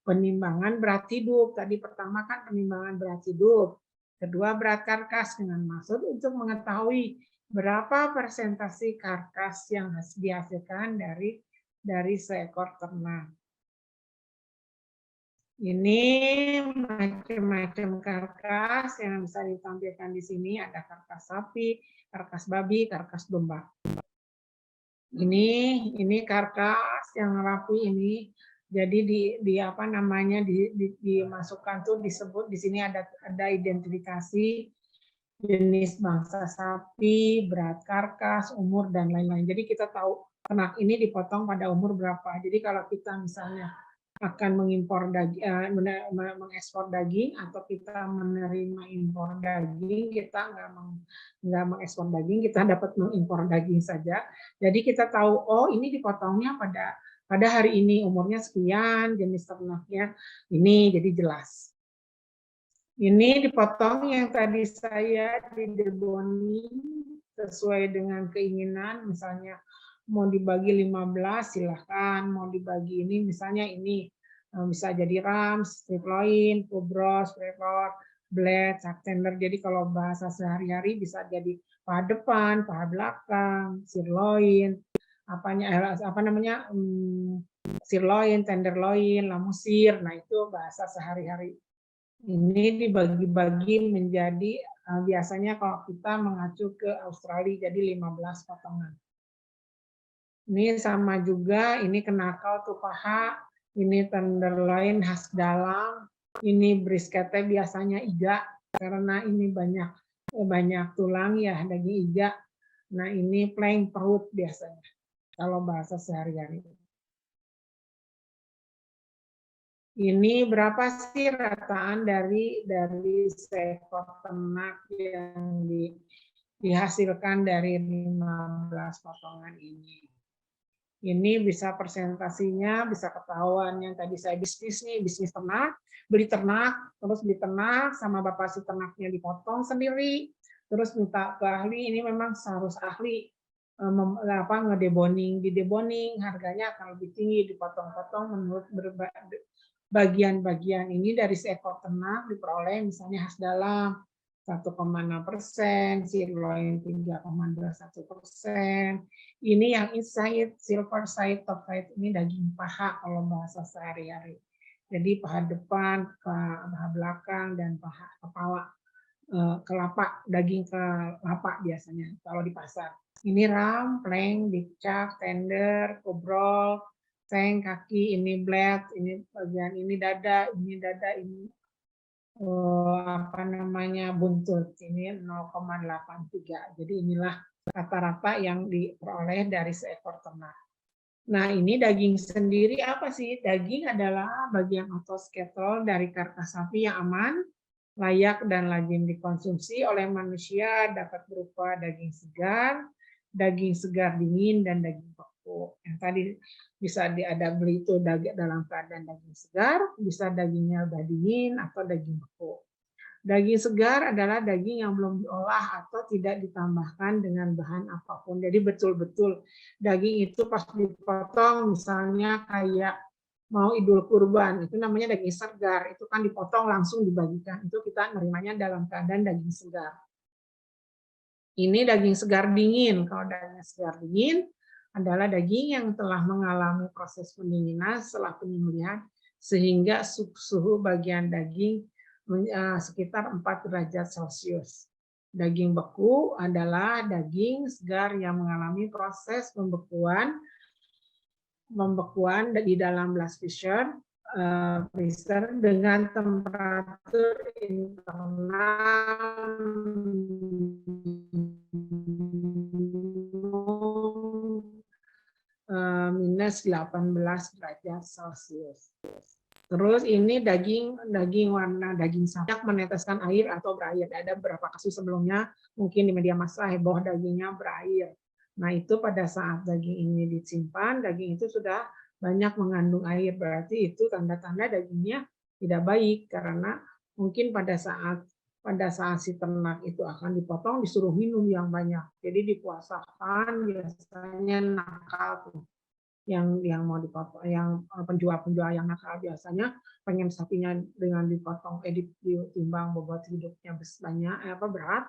penimbangan berat hidup. Tadi pertama kan penimbangan berat hidup, kedua berat karkas, dengan maksud untuk mengetahui berapa persentase karkas yang dihasilkan dari seekor ternak. Ini macam-macam karkas yang bisa ditampilkan di sini, ada karkas sapi, karkas babi, karkas domba. Ini karkas yang rapi ini, jadi dimasukkan tuh disebut di sini ada identifikasi jenis bangsa sapi, berat karkas, umur, dan lain-lain. Jadi kita tahu ternak ini dipotong pada umur berapa. Jadi kalau kita misalnya akan mengimpor daging, mengekspor daging, atau kita menerima impor daging, kita nggak mengekspor daging, kita dapat mengimpor daging saja. Jadi kita tahu, oh ini dipotongnya pada hari ini, umurnya sekian, jenis ternaknya ini, jadi jelas. Ini dipotong yang tadi saya di deboning sesuai dengan keinginan, misalnya mau dibagi 15 silahkan, mau dibagi ini misalnya ini bisa jadi rams, sirloin, kubros, prepor, blade, chuck tender. Jadi kalau bahasa sehari-hari bisa jadi paha depan, paha belakang, sirloin, sirloin, tenderloin, lamusir. Nah, itu bahasa sehari-hari. Ini dibagi-bagi menjadi biasanya kalau kita mengacu ke Australia jadi 15 potongan. Ini sama juga, ini kenakal tuh paha, ini tenderloin khas dalam, ini brisketnya biasanya iga karena ini banyak tulang ya, daging iga. Nah, ini plank perut biasanya kalau bahasa sehari-hari. Ini berapa sih rataan dari seekor ternak yang dihasilkan dari 15 potongan ini? Ini bisa presentasinya, bisa ketahuan yang tadi saya bisnis ternak, beli ternak, terus beli ternak sama bapak si ternaknya dipotong sendiri, terus minta ke ahli, ini memang harus ahli ngedeboning, dideboning harganya akan lebih tinggi, dipotong-potong menurut bagian-bagian ini dari seekor ternak diperoleh misalnya khas dalam 1,6%, sirloin 3,21%. Ini yang inside, silver side, top side ini daging paha kalau bahasa sehari-hari. Jadi paha depan, paha belakang, dan paha kepala kelapa, daging kelapa biasanya kalau di pasar. Ini ram, plank, dicak, tender, kobrol, seng, kaki, ini blade, ini bagian ini dada, ini buntut, ini 0,83. Jadi inilah rata-rata yang diperoleh dari seekor ternak. Nah, ini daging sendiri apa sih? Daging adalah bagian otot skeletal dari karkas sapi yang aman, layak dan lazim dikonsumsi oleh manusia, dapat berupa daging segar dingin, dan daging beku. Yang tadi bisa ada beli itu dalam keadaan daging segar, bisa dagingnya udah dingin atau daging beku. Daging segar adalah daging yang belum diolah atau tidak ditambahkan dengan bahan apapun. Jadi betul-betul daging itu pas dipotong, misalnya kayak mau Idul Kurban, itu namanya daging segar. Itu kan dipotong langsung dibagikan. Itu kita nerimanya dalam keadaan daging segar. Ini daging segar dingin. Kalau daging segar dingin adalah daging yang telah mengalami proses pendinginan setelah penyembelihan sehingga suhu bagian daging sekitar 4 derajat Celcius. Daging beku adalah daging segar yang mengalami proses pembekuan di dalam blast freezer dengan temperatur internal minus 18 derajat Celcius. Terus ini daging warna daging sapi meneteskan air atau berair. Ada beberapa kasus sebelumnya mungkin di media massa heboh dagingnya berair. Nah, itu pada saat daging ini disimpan, daging itu sudah banyak mengandung air, berarti itu tanda-tanda dagingnya tidak baik karena mungkin pada saat si ternak itu akan dipotong disuruh minum yang banyak. Jadi dipuasakan biasanya nakal tuh. Yang mau dipotong, yang penjual yang nakal biasanya pengen sapinya dengan dipotong ditimbang bobot hidupnya banyak berat,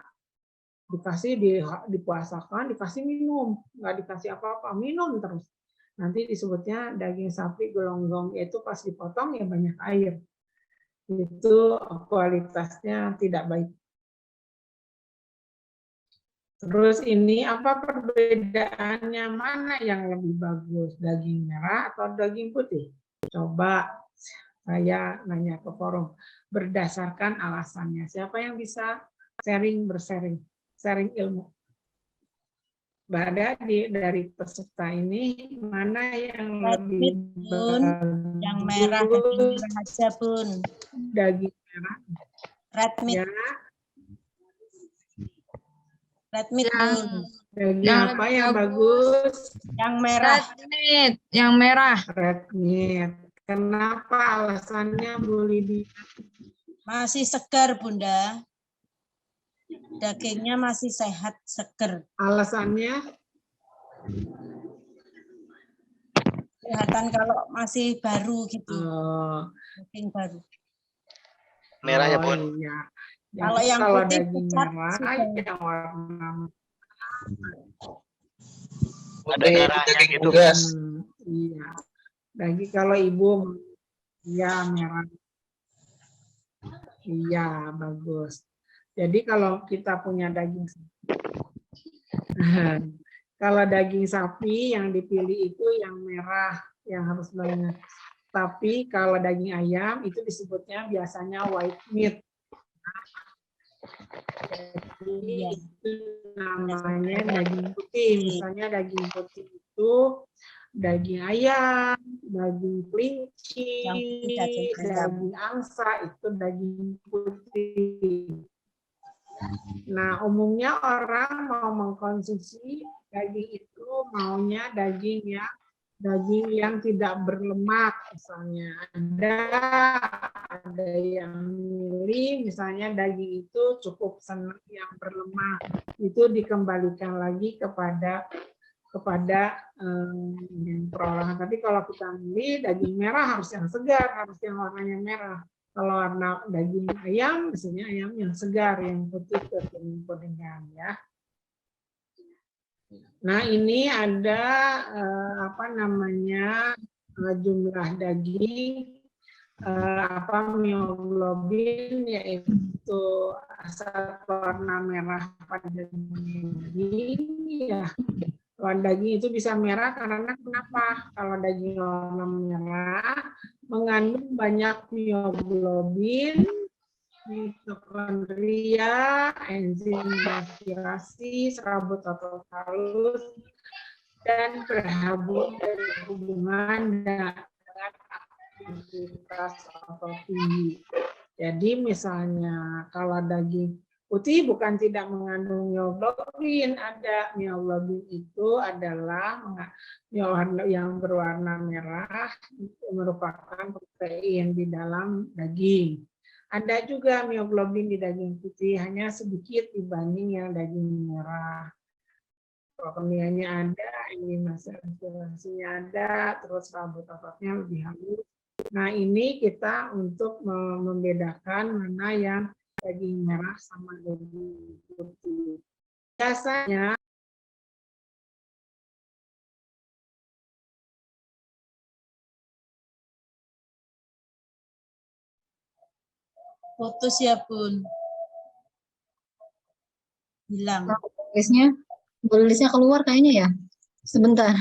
dikasih dipuasakan, dikasih minum, nggak dikasih apa-apa, minum terus. Nanti disebutnya daging sapi gelonggong, yaitu pas dipotong ya banyak air. Itu kualitasnya tidak baik. Terus ini apa perbedaannya, mana yang lebih bagus, daging merah atau daging putih? Coba saya nanya ke forum berdasarkan alasannya. Siapa yang bisa sharing ilmu? Ada dari peserta ini mana yang lebih bagus? Yang merah, daging merah aja, Bun. Daging merah. Red meat. Ya. Red meat, Bun. Daging apa yang bagus? Yang merah. Yang merah. Red meat. Kenapa alasannya, Bu Lidi? Masih segar, Bunda. Dagingnya masih sehat, segar. Alasannya? Kelihatan kalau masih baru gitu. Daging baru. Merah ya, Bun? Iya. Kalau yang putih daging pucat, merah, yang warna Ada darahnya gitu. Iya. Daging kalau ibu, iya merah. Iya, bagus. Jadi kalau kita punya daging kalau daging sapi yang dipilih itu yang merah, yang harus banyak. Tapi kalau daging ayam itu disebutnya biasanya white meat. Jadi itu namanya daging putih. Misalnya daging putih itu daging ayam, daging kelinci, daging angsa itu daging putih. Nah, umumnya orang mau mengkonsumsi daging itu maunya daging yang tidak berlemak, misalnya ada yang milih misalnya daging itu cukup senang yang berlemak, itu dikembalikan lagi kepada perorangan. Tapi kalau kita milih daging merah harus yang segar, harus yang warnanya merah. Kalau warna daging ayam, misalnya ayam yang segar, yang putih kekuning-kuningan ya. Nah ini ada jumlah daging mioglobin, yaitu asal warna merah pada daging ya. Daging itu bisa merah karena kenapa? Kalau daging warna merah mengandung banyak mioglobin, mitokondria, enzim respirasi, serabut autofagus, dan berhubungan dengan aktivitas otot tinggi. Jadi misalnya kalau daging putih bukan tidak mengandung mioglobin, ada mioglobin itu adalah yang berwarna merah, itu merupakan protein di dalam daging. Ada juga mioglobin di daging putih, hanya sedikit dibanding yang daging merah. Proteinnya ada, ini respirasinya ada, terus rambut ototnya lebih halus. Nah ini kita untuk membedakan mana yang daging merah sama daging putih. Biasanya Putus ya Bun. Hilang. Tulisnya keluar kayaknya ya. Sebentar.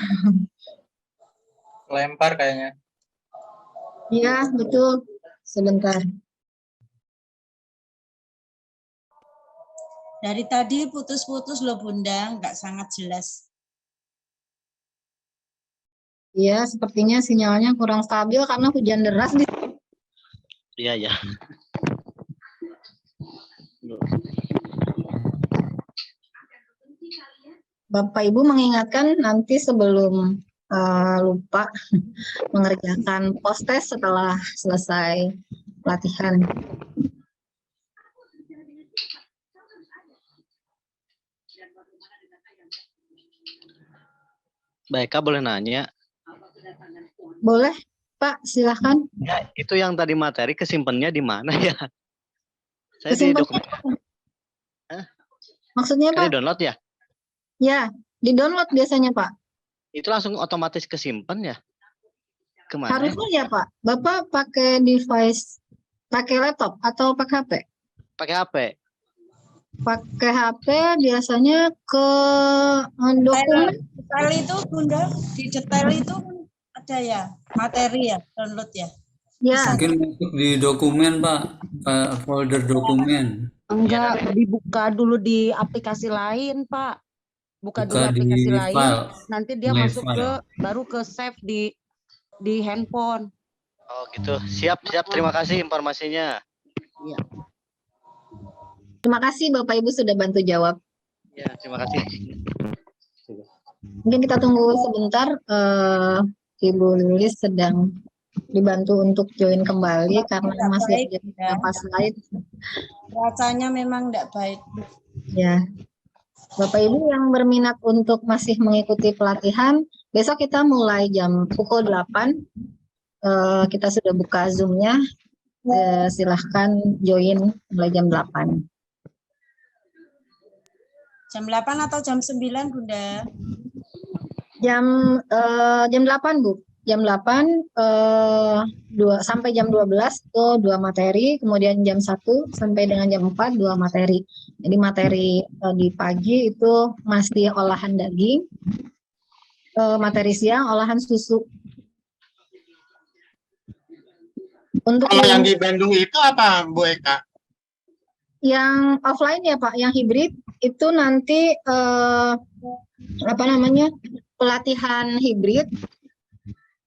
Lempar kayaknya. Iya, betul. Sebentar. Dari tadi putus-putus loh Bunda, nggak sangat jelas. Iya, sepertinya sinyalnya kurang stabil karena hujan deras di. Iya, ya. Bapak Ibu mengingatkan nanti sebelum lupa mengerjakan post test setelah selesai pelatihan. Baik, Kak, boleh nanya? Boleh, Pak, silahkan. Ya, itu yang tadi materi kesimpannya di mana ya? Saya di Kesimpannya dokumen. maksudnya Kan Pak? di-download ya? Ya, di-download biasanya Pak. Itu langsung otomatis kesimpan ya? Kemana? Harusnya ya Pak. Bapak pakai device, pakai laptop atau pakai HP? Pakai HP. Pakai HP biasanya ke dokumen. Detail itu Bunda, di detail itu ada ya materi ya, download ya. Ya. Mungkin masuk di dokumen, Pak. Folder dokumen. Enggak, dibuka dulu di aplikasi lain, Pak. Buka dulu Buka di aplikasi lain, file. nanti dia My masuk file. baru ke save di handphone. Oh gitu. Siap. Terima kasih informasinya. Ya. Terima kasih Bapak Ibu sudah bantu jawab. Ya, terima kasih. Mungkin kita tunggu sebentar. Ibu Lilis sedang dibantu untuk join kembali karena masih ada beberapa slide. Rasanya memang tidak baik. Ya, Bapak Ibu yang berminat untuk masih mengikuti pelatihan, besok kita mulai jam pukul 8. Kita sudah buka Zoom-nya. Silahkan join mulai jam 8. Jam 8 atau jam 9 Bunda? Jam 8, Bu. Jam 8 sampai jam 12 itu 2 materi, kemudian jam 1 sampai dengan jam 4 2 materi. Jadi materi di pagi itu masih olahan daging, materi siang olahan susu. Untuk Kalau yang di Bandung itu apa, Bu Eka? yang offline ya Pak, yang hibrid itu nanti pelatihan hibrid,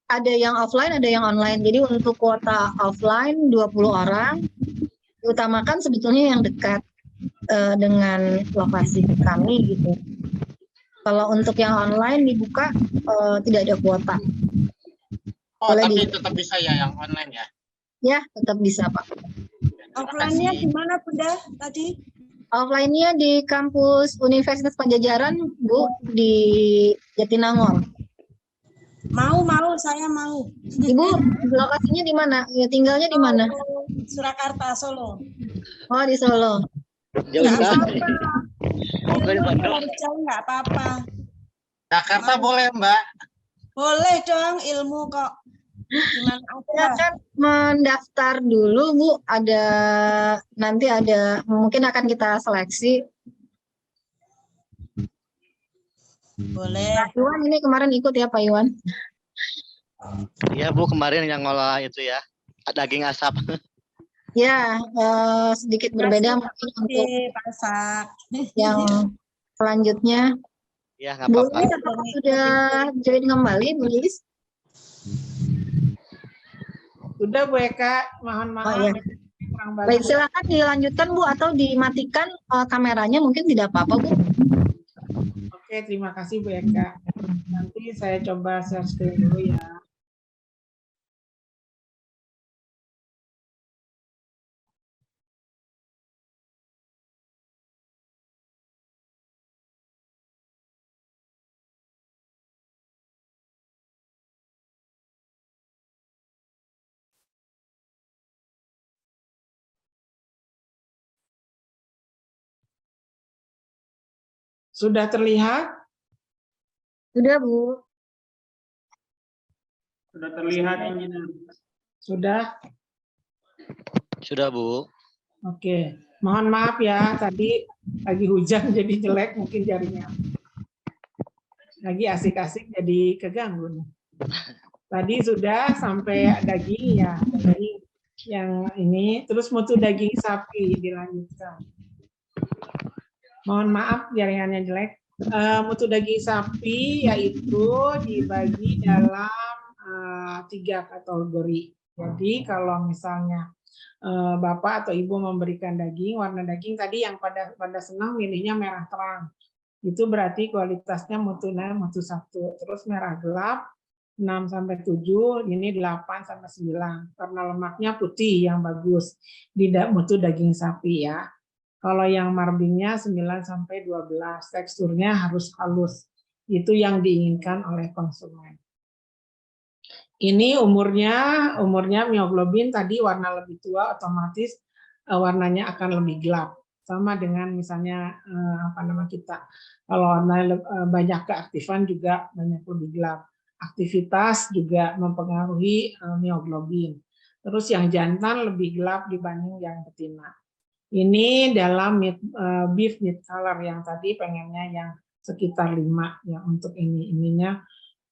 ada yang offline, ada yang online. Jadi untuk kuota offline 20 orang, diutamakan sebetulnya yang dekat dengan lokasi kami gitu. Kalau untuk yang online dibuka tidak ada kuota. Oh, Boleh tapi tetap bisa ya yang online ya? Ya, tetap bisa Pak. Offline-nya di mana Bunda tadi? Offline-nya di kampus Universitas Pajajaran, Bu, di Jatinangor. Mau, saya mau. Ibu, lokasinya di mana? Ya, tinggalnya di mana? Surakarta, Solo. Oh, di Solo. Jauh Nggak sekali. apa-apa. Oh, dari Bandung. Harus jauh nggak apa-apa. Jakarta boleh, Mbak? Boleh dong, ilmu kok. Gimana aja. Silakan mendaftar dulu, Bu. Nanti mungkin akan kita seleksi. Boleh. Pak Iwan ini kemarin ikut ya, Pak Iwan? Iya Bu, kemarin yang ngolah itu ya, daging asap. Ya, sedikit berbeda mungkin untuk Pasak. yang selanjutnya. Ya nggak Bu apa-apa. Lilis, apakah sudah join kembali, Bu Lilis? Sudah Bu Eka, mohon maaf. iya. Kurang Baik, bagus. silakan dilanjutkan Bu, atau dimatikan kameranya, mungkin tidak apa-apa Bu. Oke, terima kasih Bu Eka. Nanti saya coba share screen dulu ya. Sudah terlihat? Sudah Bu. Sudah terlihat Engineer. Sudah? Sudah Bu. Oke. Mohon maaf ya, tadi lagi hujan jadi jelek mungkin jaringan. Lagi asik-asik jadi keganggu nih. Tadi sudah sampai daging ya, daging yang ini, terus mutu daging sapi dilanjutkan. Mohon maaf jaringannya jelek. Mutu daging sapi yaitu dibagi dalam 3 kategori. Jadi kalau misalnya Bapak atau Ibu memberikan daging, warna daging tadi yang pada senang milihnya merah terang. Itu berarti kualitasnya mutunya mutu 1. Terus merah gelap 6-7, ini 8-9. Karena lemaknya putih yang bagus di mutu daging sapi ya. Kalau yang marbingnya 9-12, teksturnya harus halus. Itu yang diinginkan oleh konsumen. Ini umurnya mioglobin tadi warna lebih tua, otomatis warnanya akan lebih gelap. Sama dengan misalnya kita. Kalau warna banyak keaktifan juga banyak lebih gelap. Aktivitas juga mempengaruhi mioglobin. Terus yang jantan lebih gelap dibanding yang betina. Ini dalam beef meat color yang tadi pengennya yang sekitar 5 ya untuk ininya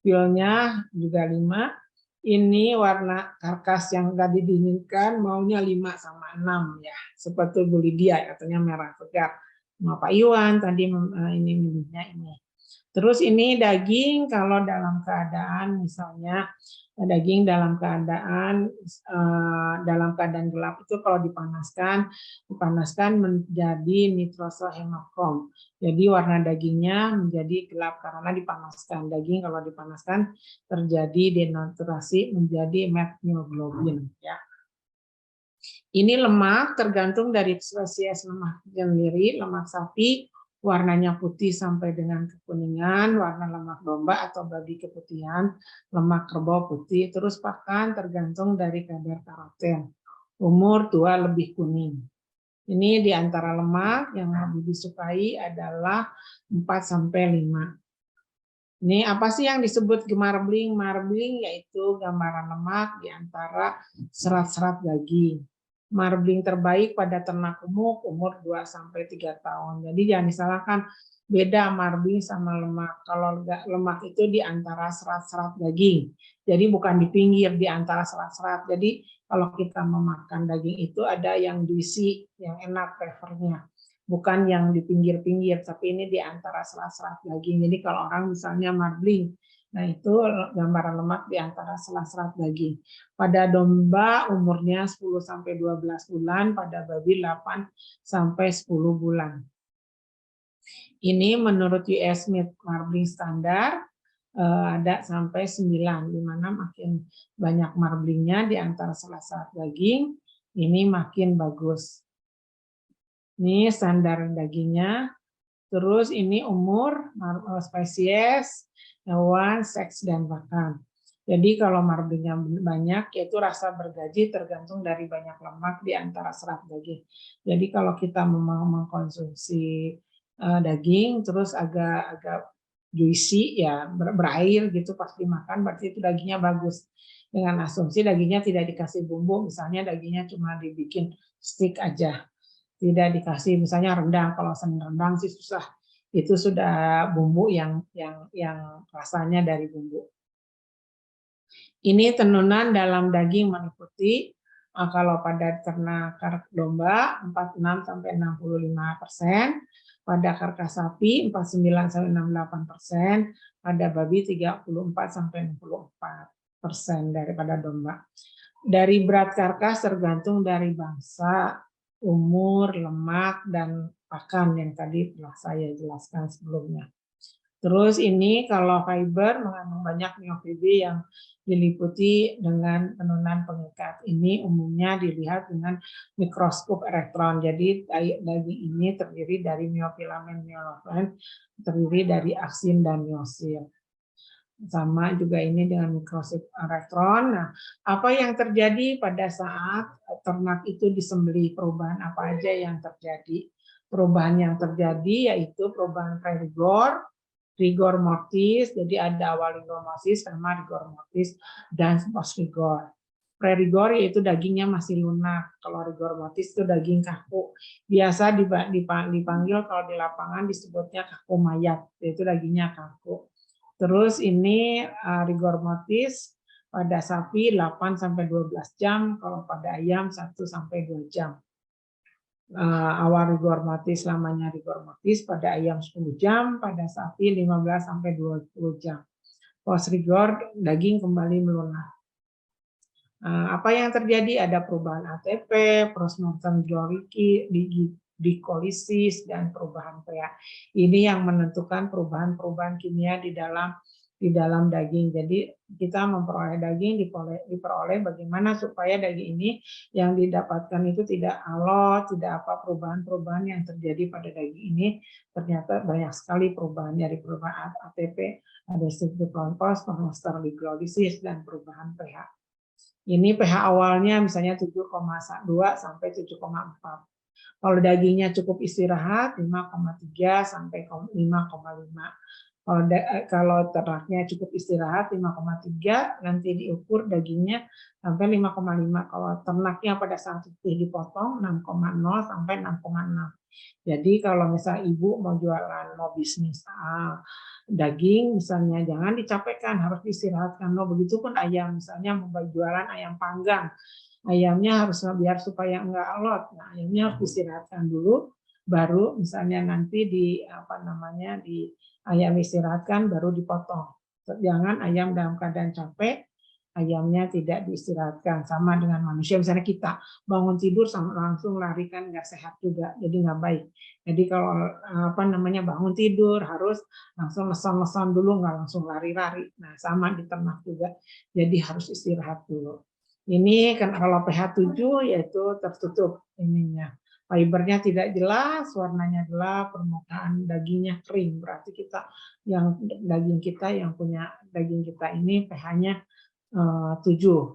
pilnya juga 5. Ini warna karkas yang tadi diinginkan maunya 5-6 ya. Seperti Bu Lydia katanya merah segar. Sama Pak Iwan tadi ini milihnya ini. Terus ini daging kalau dalam keadaan misalnya daging dalam keadaan gelap itu kalau dipanaskan menjadi nitrosohemokrom. Jadi warna dagingnya menjadi gelap karena dipanaskan. Daging kalau dipanaskan terjadi denaturasi menjadi methioglobin ya. Ini lemak tergantung dari spesies lemak sendiri. Lemak sapi warnanya putih sampai dengan kekuningan, warna lemak domba atau babi keputihan, lemak kerbau putih, terus pakan tergantung dari kadar karoten. Umur tua lebih kuning. Ini di antara lemak yang lebih disukai adalah 4-5. Ini apa sih yang disebut marbling? Marbling yaitu gambaran lemak di antara serat-serat daging. Marbling terbaik pada ternak gemuk umur 2-3 tahun. Jadi jangan disalahkan, beda marbling sama lemak. Kalau lemak itu di antara serat-serat daging. Jadi bukan di pinggir, di antara serat-serat. Jadi kalau kita memakan daging itu ada yang juicy, yang enak flavornya. Bukan yang di pinggir-pinggir, tapi ini di antara serat-serat daging. Jadi kalau orang misalnya marbling, nah itu gambaran lemak di antara serat-serat daging. Pada domba umurnya 10-12 bulan, pada babi 8-10 bulan. Ini menurut US Meat Marbling Standard ada sampai 9, di mana makin banyak marblingnya di antara serat-serat daging, ini makin bagus. Ini standar dagingnya. Terus ini umur, spesies, hewan, seks, dan pakan. Jadi kalau marblingnya banyak, yaitu rasa bergaji tergantung dari banyak lemak di antara serat daging. Jadi kalau kita mau mengkonsumsi daging, terus agak juicy, ya berair gitu pas dimakan, berarti itu dagingnya bagus. Dengan asumsi dagingnya tidak dikasih bumbu, misalnya dagingnya cuma dibikin steak aja. Tidak dikasih misalnya rendang, kalau rendang sih susah, itu sudah bumbu yang rasanya dari bumbu. Ini tenunan dalam daging meliputi kalau pada ternak domba 46-65%, pada karkas sapi 49-68%, pada babi 34-64% daripada domba. Dari berat karkas tergantung dari bangsa, umur, lemak, dan pakan yang tadi telah saya jelaskan sebelumnya. Terus ini kalau fiber mengandung banyak miofiber yang diliputi dengan tenunan pengikat. Ini umumnya dilihat dengan mikroskop elektron. Jadi daging ini terdiri dari miofilamen, myofilamen, terdiri dari aksin dan myosin. Sama juga ini dengan mikroskop elektron. Nah, apa yang terjadi pada saat ternak itu disembelih? Perubahan apa aja yang terjadi? Perubahan yang terjadi yaitu perubahan pre-rigor, rigor mortis, jadi ada awal rigor mortis sama rigor mortis dan post rigor. Pre-rigor yaitu dagingnya masih lunak, kalau rigor mortis itu daging kaku. Biasa dipanggil kalau di lapangan disebutnya kaku mayat, yaitu dagingnya kaku. Terus ini rigor mortis pada sapi 8-12 jam, kalau pada ayam 1-2 jam. Awal rigor mortis, lamanya rigor mortis pada ayam 10 jam, pada sapi 15-20 jam. Post rigor daging kembali melunak. Apa yang terjadi? Ada perubahan ATP, postmortem glikolisis, dan perubahan pH. Ini yang menentukan perubahan-perubahan kimia di dalam daging. Jadi kita memperoleh daging diperoleh bagaimana supaya daging ini yang didapatkan itu tidak alot, tidak apa perubahan-perubahan yang terjadi pada daging ini. Ternyata banyak sekali perubahan, dari perubahan ATP, adhesive glucose, postmortem glikolisis, dan perubahan pH. Ini pH awalnya misalnya 7,2 sampai 7,4. Kalau dagingnya cukup istirahat 5,3 sampai 5,5. Kalau ternaknya cukup istirahat 5,3, nanti diukur dagingnya sampai 5,5. Kalau ternaknya pada saat itu dipotong 6,0 sampai 6,6. Jadi kalau misalnya ibu mau jualan, mau bisnis daging misalnya, jangan dicapekkan, harus diistirahatkan. Begitupun ayam, misalnya mau jualan ayam panggang, ayamnya harus biar supaya enggak alot. Nah, ayamnya harus diistirahatkan dulu, baru misalnya nanti di ayam istirahatkan baru dipotong. Jangan ayam dalam keadaan capek, ayamnya tidak diistirahatkan. Sama dengan manusia, misalnya kita bangun tidur langsung lari kan nggak sehat juga, jadi nggak baik. Jadi kalau bangun tidur harus langsung leson-leson dulu, nggak langsung lari-lari. Nah sama di ternak juga, jadi harus istirahat dulu. Ini kan kalau pH 7 yaitu tertutup ininya. Fibernya tidak jelas, warnanya gelap, permukaan dagingnya kering. Berarti daging kita yang punya daging kita ini pH-nya 7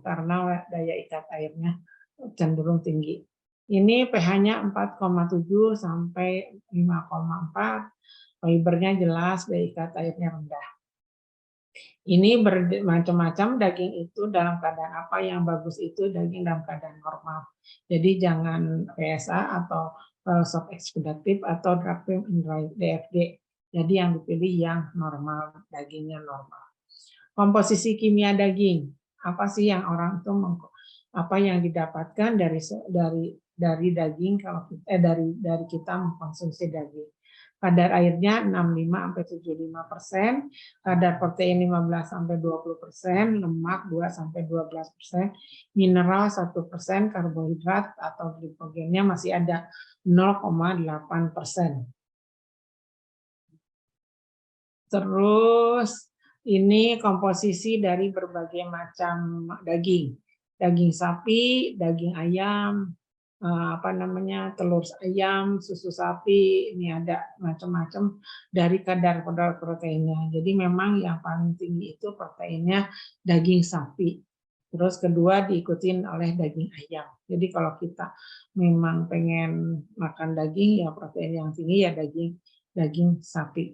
karena daya ikat airnya cenderung tinggi. Ini pH-nya 4,7 sampai 5,4. Fibernya jelas, daya ikat airnya rendah. Ini bermacam-macam daging itu dalam keadaan apa, yang bagus itu daging dalam keadaan normal. Jadi jangan PSA atau sop eksploitatif atau drug film DFG. Jadi yang dipilih yang normal, dagingnya normal. Komposisi kimia daging, apa sih yang orang itu apa yang didapatkan dari daging kalau dari kita mengkonsumsi daging. Kadar airnya 65-75%, kadar protein 15-20%, lemak 2-12%, mineral 1%, karbohidrat atau glikogennya masih ada 0,8%. Terus ini komposisi dari berbagai macam daging. Daging sapi, daging ayam, telur ayam, susu sapi, ini ada macam-macam dari kadar proteinnya. Jadi memang yang paling tinggi itu proteinnya daging sapi. Terus kedua diikutin oleh daging ayam. Jadi kalau kita memang pengen makan daging, ya protein yang tinggi ya daging sapi.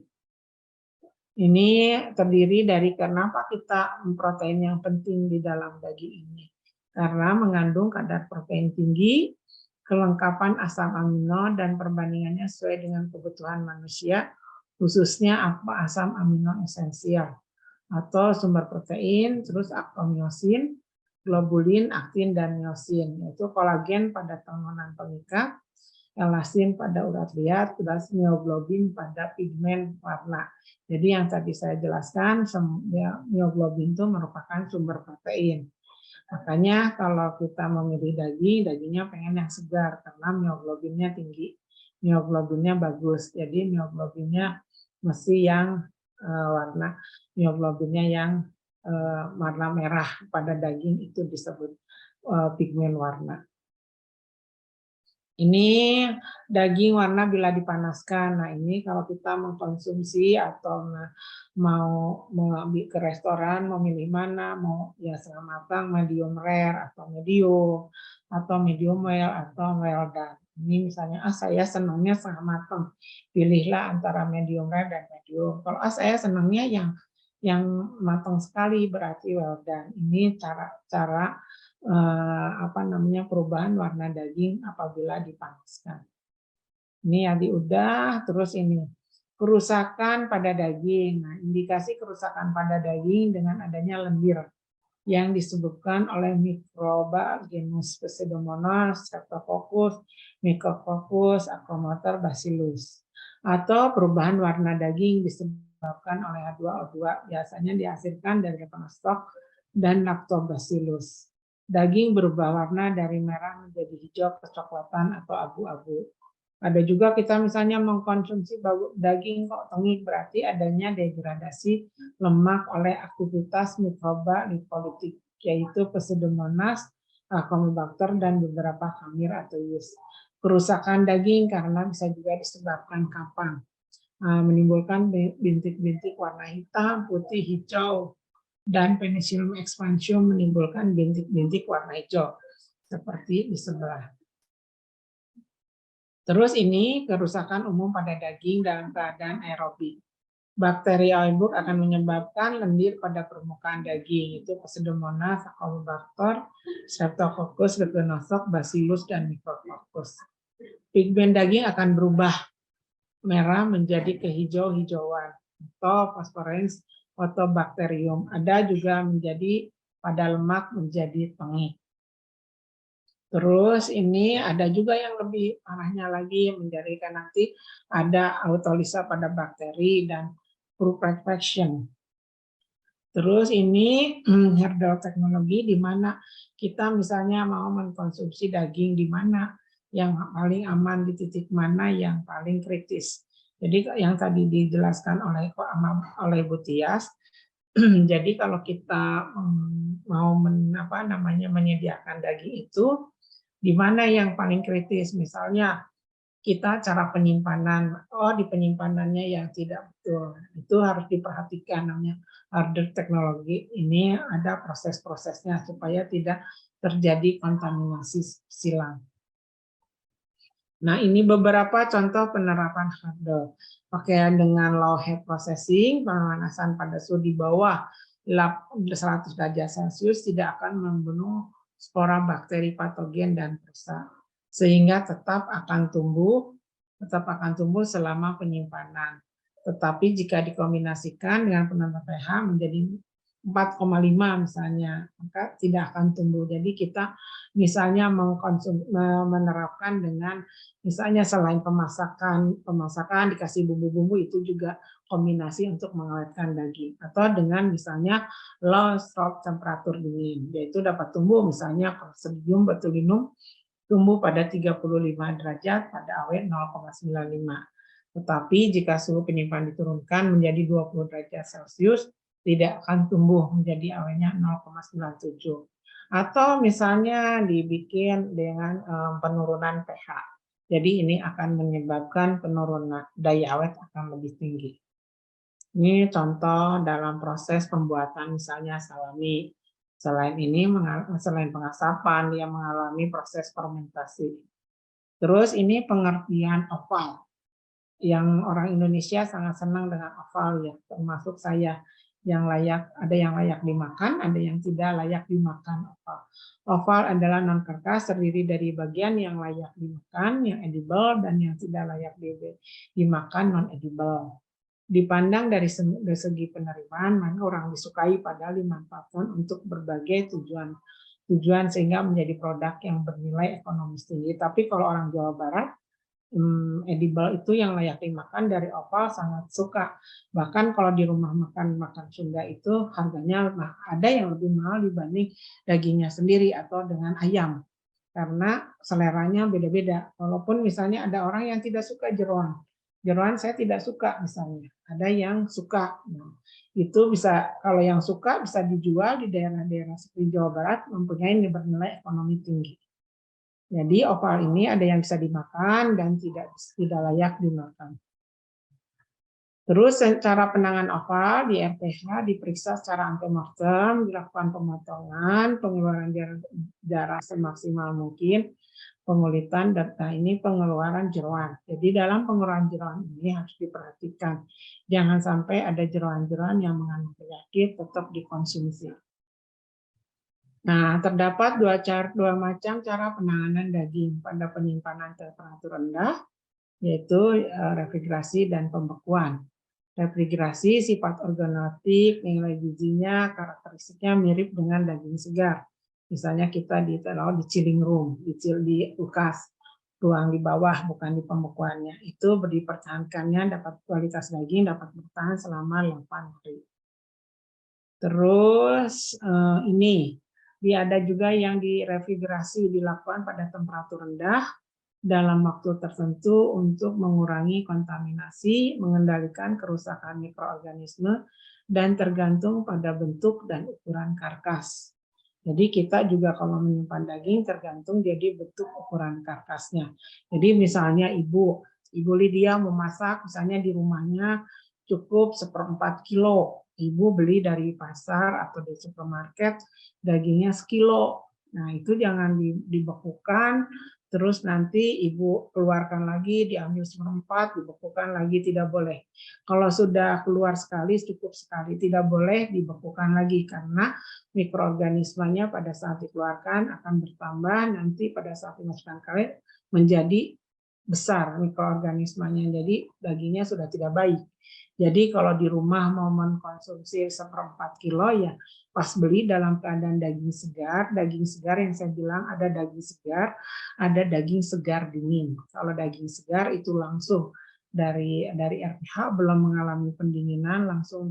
Ini terdiri dari kenapa kita protein yang penting di dalam daging ini. Karena mengandung kadar protein tinggi, kelengkapan asam amino dan perbandingannya sesuai dengan kebutuhan manusia, khususnya apa asam amino esensial atau sumber protein, terus akomiosin, globulin, aktin dan miosin, yaitu kolagen pada tonggonan pengikat, elasin pada urat liat, terus mioglobin pada pigmen warna. Jadi yang tadi saya jelaskan, mioglobin itu merupakan sumber protein. Makanya kalau kita memilih daging, dagingnya pengen yang segar karena mioglobinnya tinggi, mioglobinnya bagus. Jadi mioglobinnya mesti yang warna mioglobinnya yang warna merah pada daging itu disebut pigmen warna. Ini daging warna bila dipanaskan. Nah ini kalau kita mengkonsumsi atau mau ke restoran, mau milih mana, mau ya setengah matang, medium rare atau medium well atau well done. Ini misalnya saya senangnya setengah matang, pilihlah antara medium rare dan medium. Kalau saya senangnya yang matang sekali berarti well done. Ini cara perubahan warna daging apabila dipanaskan. Ini yang diudah, terus ini kerusakan pada daging. Nah, indikasi kerusakan pada daging dengan adanya lendir yang disebabkan oleh mikroba genus Pseudomonas, Streptococcus, Mycococcus, Acromotor, Bacillus. Atau perubahan warna daging disebabkan oleh H2O2, biasanya dihasilkan dari leukemostok dan lactobacillus. Daging berubah warna dari merah menjadi hijau, kecoklatan, atau abu-abu. Ada juga kita misalnya mengkonsumsi daging kok tengik, berarti adanya degradasi lemak oleh aktivitas mikroba lipolitik, yaitu Pseudomonas, Campylobacter, dan beberapa kamir atau yeast. Kerusakan daging karena bisa juga disebabkan kapang, menimbulkan bintik-bintik warna hitam, putih, hijau, dan Penicillium expansium menimbulkan bintik-bintik warna hijau, seperti di sebelah. Terus ini kerusakan umum pada daging dalam keadaan aerobik. Bakteri aerobik akan menyebabkan lendir pada permukaan daging, itu Pseudomonas, Campylobacter, Streptococcus, Leukemostok, Bacillus, dan Mycococcus. Pigmen daging akan berubah merah menjadi kehijau-hijauan atau fosforens Photobacterium. Ada juga menjadi pada lemak menjadi tengik. Terus ini ada juga yang lebih parahnya lagi, menjadikan nanti ada autolisa pada bakteri dan putrefaction. Terus ini herdal teknologi, di mana kita misalnya mau mengkonsumsi daging di mana yang paling aman, di titik mana yang paling kritis. Jadi yang tadi dijelaskan oleh Bu Tias, jadi kalau kita mau menyediakan daging itu, di mana yang paling kritis, misalnya kita cara penyimpanan, di penyimpanannya yang tidak betul, itu harus diperhatikan, namanya harder teknologi. Ini ada proses-prosesnya supaya tidak terjadi kontaminasi silang. Nah, ini beberapa contoh penerapan hurdle. Pakaian dengan low heat processing, pemanasan pada suhu di bawah 100 derajat Celcius tidak akan membunuh spora bakteri patogen dan persa, sehingga tetap akan tumbuh selama penyimpanan. Tetapi jika dikombinasikan dengan penambah pH menjadi 4,5 misalnya, maka tidak akan tumbuh. Jadi kita misalnya menerapkan dengan misalnya selain pemasakan dikasih bumbu-bumbu, itu juga kombinasi untuk mengawetkan daging, atau dengan misalnya low stop temperatur dingin, yaitu dapat tumbuh misalnya Clostridium botulinum tumbuh pada 35 derajat pada awet 0,95. Tetapi jika suhu penyimpanan diturunkan menjadi 20 derajat Celcius, tidak akan tumbuh menjadi awetnya 0,97. Atau misalnya dibikin dengan penurunan pH. Jadi ini akan menyebabkan penurunan daya awet akan lebih tinggi. Ini contoh dalam proses pembuatan misalnya salami. Selain pengasapan, dia mengalami proses fermentasi. Terus ini pengertian oval. Yang orang Indonesia sangat senang dengan oval ya, termasuk saya. Ada yang layak dimakan, ada yang tidak layak dimakan oval. Oval adalah non kertas, terdiri dari bagian yang layak dimakan, yang edible, dan yang tidak layak dimakan, non edible. Dipandang dari segi penerimaan, mana orang disukai padahal dimanfaatkan untuk berbagai tujuan sehingga menjadi produk yang bernilai ekonomis tinggi. Tapi kalau orang Jawa Barat, edible itu yang layak dimakan dari oval sangat suka. Bahkan kalau di rumah makan Sunda itu harganya ada yang lebih mahal dibanding dagingnya sendiri atau dengan ayam, karena seleranya beda-beda. Walaupun misalnya ada orang yang tidak suka jeroan saya tidak suka misalnya, ada yang suka. Nah, itu bisa, kalau yang suka bisa dijual di daerah-daerah seperti Jawa Barat, mempunyai bernilai ekonomi tinggi. Jadi oval ini ada yang bisa dimakan dan tidak layak dimakan. Terus cara penanganan oval di RPH diperiksa secara antemortem, dilakukan pemotongan, pengeluaran darah semaksimal mungkin, pengulitan, dan ini pengeluaran jeroan. Jadi dalam pengeluaran jeroan ini harus diperhatikan, jangan sampai ada jeroan-jeroan yang mengandung penyakit tetap dikonsumsi. Nah, terdapat dua macam cara penanganan daging pada penyimpanan temperatur rendah, yaitu refrigerasi dan pembekuan. Refrigerasi sifat organoleptik, nilai gizinya, karakteristiknya mirip dengan daging segar. Misalnya kita ditaruh di chilling room, di kulkas, ruang di bawah, bukan di pembekuannya. Itu dipertahankannya, dapat kualitas daging dapat bertahan selama 8 hari. Terus ini. Ada juga yang direfrigerasi dilakukan pada temperatur rendah dalam waktu tertentu untuk mengurangi kontaminasi, mengendalikan kerusakan mikroorganisme, dan tergantung pada bentuk dan ukuran karkas. Jadi kita juga kalau menyimpan daging tergantung jadi bentuk ukuran karkasnya. Jadi misalnya Ibu Lydia mau masak, misalnya di rumahnya cukup 1/4 kilo. Ibu beli dari pasar atau di supermarket dagingnya 1 kilo. Nah, itu jangan dibekukan, terus nanti Ibu keluarkan lagi, diambil 1/4, dibekukan lagi, tidak boleh. Kalau sudah keluar sekali, cukup sekali, tidak boleh dibekukan lagi, karena mikroorganismenya pada saat dikeluarkan akan bertambah, nanti pada saat dimasukkan karet menjadi besar mikroorganismenya, jadi dagingnya sudah tidak baik. Jadi kalau di rumah mau mengkonsumsi 1/4 kilo, ya pas beli dalam keadaan daging segar yang saya bilang ada daging segar, ada daging segar dingin. Kalau daging segar itu langsung dari RPH belum mengalami pendinginan, langsung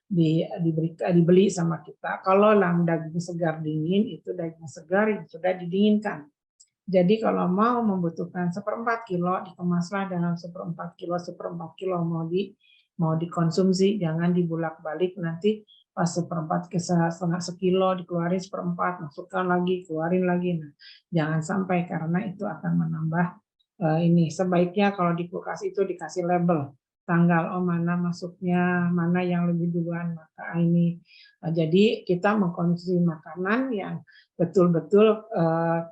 dibeli sama kita. Kalau daging segar dingin itu daging segar yang sudah didinginkan. Jadi kalau mau membutuhkan 1/4 kilo, dikemaslah dalam 1/4 kilo mau dikonsumsi, jangan dibulak-balik, nanti pas 1/4 ke setengah sekilo dikeluarin 1/4, masukkan lagi, keluarin lagi. Nah, jangan sampai, karena itu akan menambah ini. Sebaiknya kalau di kulkas itu dikasih label tanggal, mana masuknya, mana yang lebih duluan, maka ini Jadi kita mengkonsumsi makanan yang betul-betul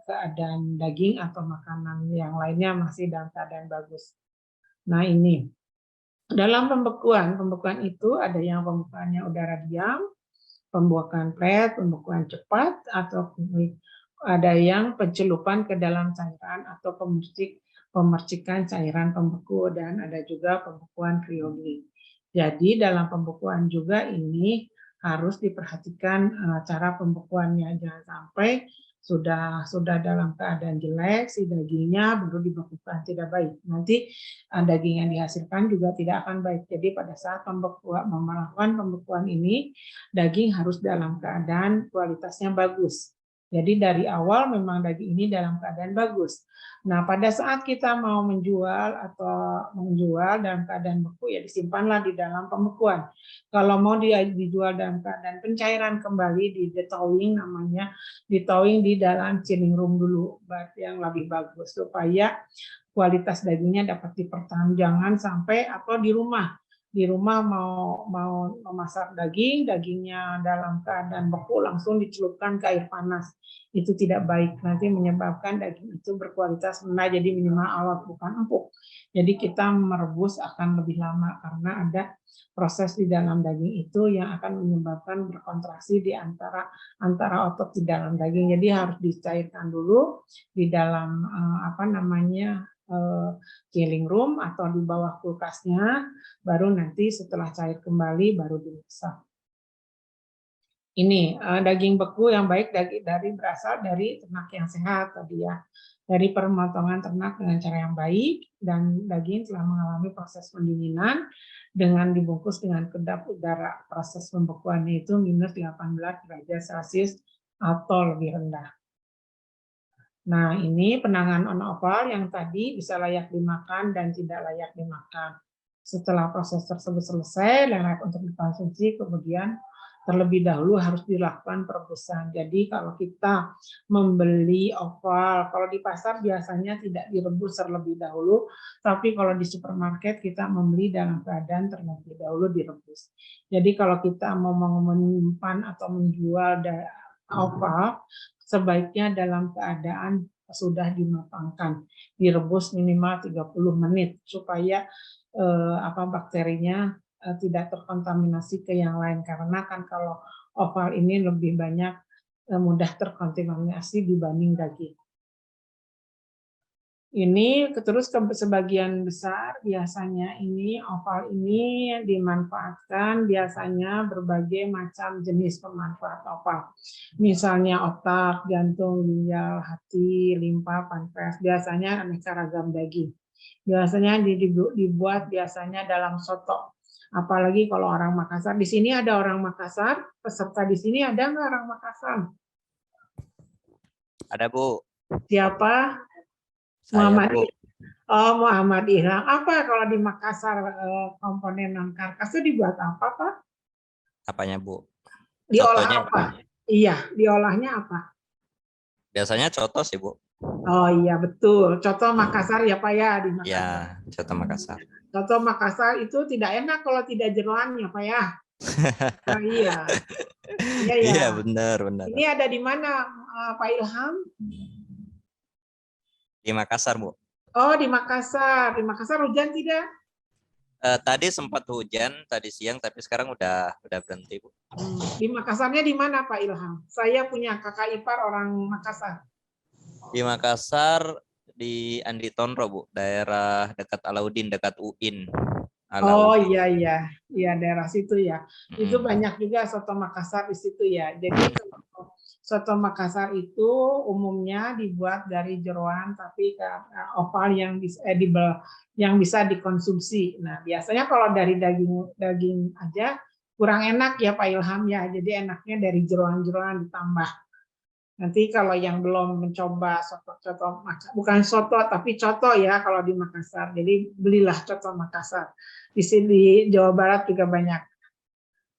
keadaan daging atau makanan yang lainnya masih dalam keadaan bagus. Nah ini, dalam pembekuan itu ada yang pembekuannya udara diam, pembekuan PRET, pembekuan cepat, atau ada yang pencelupan ke dalam cairan atau pemercikan cairan pembeku, dan ada juga pembekuan kriogen. Jadi dalam pembekuan juga ini harus diperhatikan cara pembekuannya, jangan sampai sudah dalam keadaan jelek si dagingnya baru dibekukan, tidak baik. Nanti daging yang dihasilkan juga tidak akan baik. Jadi pada saat melakukan pembekuan ini, daging harus dalam keadaan kualitasnya bagus. Jadi dari awal memang daging ini dalam keadaan bagus. Nah, pada saat kita mau menjual dalam keadaan beku, ya disimpanlah di dalam pembekuan. Kalau mau dijual dalam keadaan pencairan kembali, di detowing namanya, ditowing di dalam chilling room dulu, yang lebih bagus supaya kualitas dagingnya dapat dipertahankan. Jangan sampai atau di rumah mau memasak dagingnya dalam keadaan beku langsung dicelupkan ke air panas, itu tidak baik, nanti menyebabkan daging itu berkualitas rendah, jadi minimal awet bukan empuk. Jadi kita merebus akan lebih lama karena ada proses di dalam daging itu yang akan menyebabkan berkontraksi di antara otot di dalam daging. Jadi harus dicairkan dulu di dalam chilling room atau di bawah kulkasnya, baru nanti setelah cair kembali baru dimasak. Ini daging beku yang baik berasal dari ternak yang sehat tadi ya, dari pemotongan ternak dengan cara yang baik, dan daging telah mengalami proses pendinginan dengan dibungkus dengan kedap udara. Proses pembekuannya itu minus 18 derajat Celcius atau lebih rendah. Nah, ini penanganan on-oval yang tadi bisa layak dimakan dan tidak layak dimakan. Setelah proses tersebut selesai, layak untuk dikonsumsi, kemudian terlebih dahulu harus dilakukan perebusan. Jadi kalau kita membeli oval, kalau di pasar biasanya tidak direbus terlebih dahulu, tapi kalau di supermarket kita membeli dalam keadaan terlebih dahulu direbus. Jadi kalau kita mau menyimpan atau menjual oval, sebaiknya dalam keadaan sudah dimatangkan, direbus minimal 30 menit supaya bakterinya tidak terkontaminasi ke yang lain, karena kan kalau oval ini lebih banyak mudah terkontaminasi dibanding daging. Ini terus sebagian besar biasanya ini oval ini dimanfaatkan biasanya berbagai macam jenis pemanfaat oval. Misalnya otak, jantung, ginjal, hati, limpa, pankreas, biasanya aneka ragam daging. Biasanya dibuat biasanya dalam soto. Apalagi kalau orang Makassar. Di sini ada orang Makassar, peserta di sini ada nggak orang Makassar? Ada, Bu. Siapa? Saya, Muhammad. Bu. Oh, Muhammad Ilham. Apa kalau di Makassar komponen non karkas itu dibuat apa, Pak? Apanya, Bu? Diolah Contohnya apa? Iya, diolahnya apa? biasanya coto sih, Bu. Oh iya, betul. Coto Makassar ya, Pak ya, di Makassar. Ya, coto Makassar. Coto Makassar itu tidak enak kalau tidak jeroannya, Pak ya. Nah, iya. Iya, ya. Iya, benar. Ini ada di mana, Pak Ilham? Di Makassar, Bu. Oh, di Makassar. Di Makassar hujan tidak? Tadi sempat hujan tadi siang, tapi sekarang udah berhenti, Bu. Di Makassarnya di mana, Pak Ilham? Saya punya kakak ipar orang Makassar. Di Makassar, di Andi Tonro, Bu, daerah dekat Alauddin, dekat UIN. Oh iya, daerah situ ya. Itu banyak juga soto Makassar di situ ya. Jadi soto Makassar itu umumnya dibuat dari jeroan tapi oval yang edible, yang bisa dikonsumsi. Nah, biasanya kalau dari daging aja kurang enak ya Pak Ilham ya. Jadi enaknya dari jeroan-jeroan ditambah. Nanti kalau yang belum mencoba soto bukan soto tapi coto ya kalau di Makassar. Jadi belilah coto Makassar. Di sini di Jawa Barat juga banyak.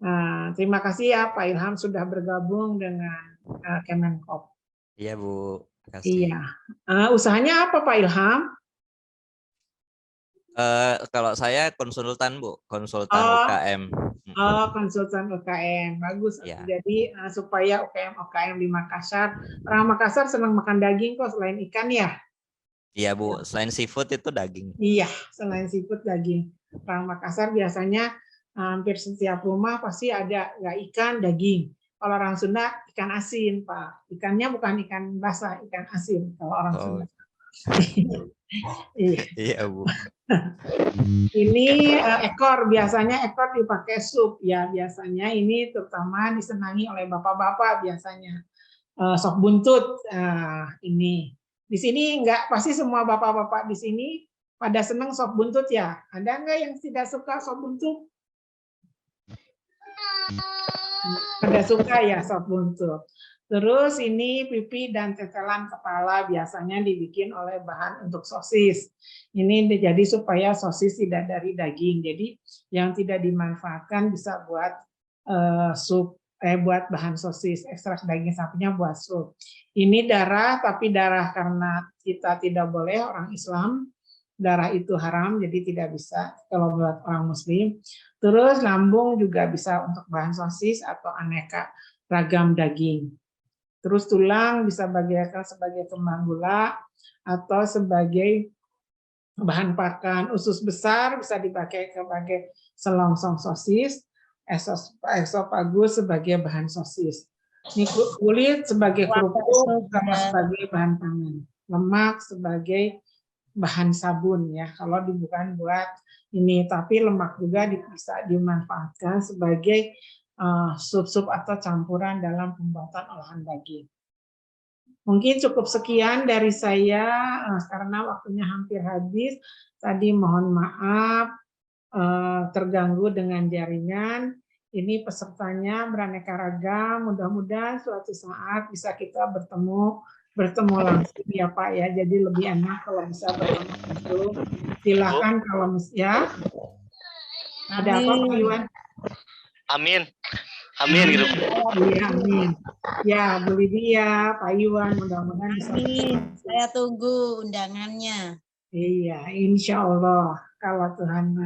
Nah, terima kasih ya Pak Ilham sudah bergabung dengan Kemenkop. Iya, Bu. Terima kasih. Iya. Usahanya apa Pak Ilham? Kalau saya konsultan Bu, konsultan Oh. UKM. Oh, konsultan UKM. Bagus. Ya. Jadi supaya UKM di Makassar, orang Makassar senang makan daging kok selain ikan ya. Iya Bu, selain seafood itu daging. Iya, selain seafood daging. Orang Makassar biasanya hampir setiap rumah pasti ada nggak ikan, daging. Kalau orang Sunda ikan asin, Pak. Ikannya bukan ikan basah, ikan asin. Kalau orang Sunda. Iya. Iya Bu. Ini ekor, biasanya ekor dipakai sup. Ya, biasanya ini terutama disenangi oleh bapak-bapak biasanya. Sop buntut, ini. Di sini enggak, pasti semua bapak-bapak di sini pada senang sop buntut ya. Ada enggak yang tidak suka sop buntut? Pada suka ya sop buntut. Terus ini pipi dan tetelan kepala biasanya dibikin oleh bahan untuk sosis. Ini jadi supaya sosis tidak dari daging. Jadi yang tidak dimanfaatkan bisa buat sup, buat bahan sosis, ekstrak daging sapinya buat sup. Ini darah, tapi darah karena kita tidak boleh orang Islam, darah itu haram, jadi tidak bisa kalau buat orang Muslim. Terus lambung juga bisa untuk bahan sosis atau aneka ragam daging. Terus tulang bisa bagikan sebagai kembang gula atau sebagai bahan pakan. Usus besar bisa dipakai sebagai selongsong sosis, esofagus sebagai bahan sosis. Ini kulit sebagai kerupuk sama sebagai bahan pangan. Lemak sebagai bahan sabun ya. Kalau bukan buat ini, tapi lemak juga bisa dimanfaatkan sebagai sup-sup atau campuran dalam pembuatan olahan daging. Mungkin cukup sekian dari saya karena waktunya hampir habis. Tadi mohon maaf terganggu dengan jaringan. Ini pesertanya beraneka ragam. Mudah-mudahan suatu saat bisa kita bertemu langsung ya Pak ya. Jadi lebih enak kalau bisa bertemu langsung. Silakan kalau ya. Ada apa Pak Iwan? Amin. Amin gitu. Iya, amin. Ya, Bu Lydia, Pak Iwan, mudah-mudahan bisa. Amin. Saya tunggu undangannya. Iya, insya Allah kalau Tuhan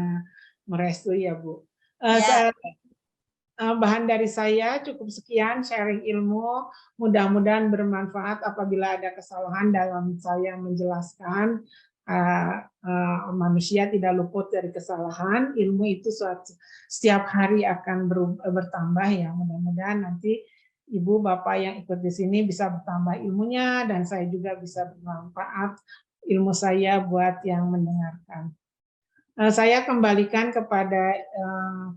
merestui ya Bu. Ya. Bahan dari saya cukup sekian sharing ilmu. Mudah-mudahan bermanfaat. Apabila ada kesalahan dalam saya menjelaskan, manusia tidak luput dari kesalahan. Ilmu itu setiap hari akan bertambah ya. Mudah-mudahan nanti Ibu Bapak yang ikut di sini bisa bertambah ilmunya dan saya juga bisa bermanfaat ilmu saya buat yang mendengarkan. Saya kembalikan kepada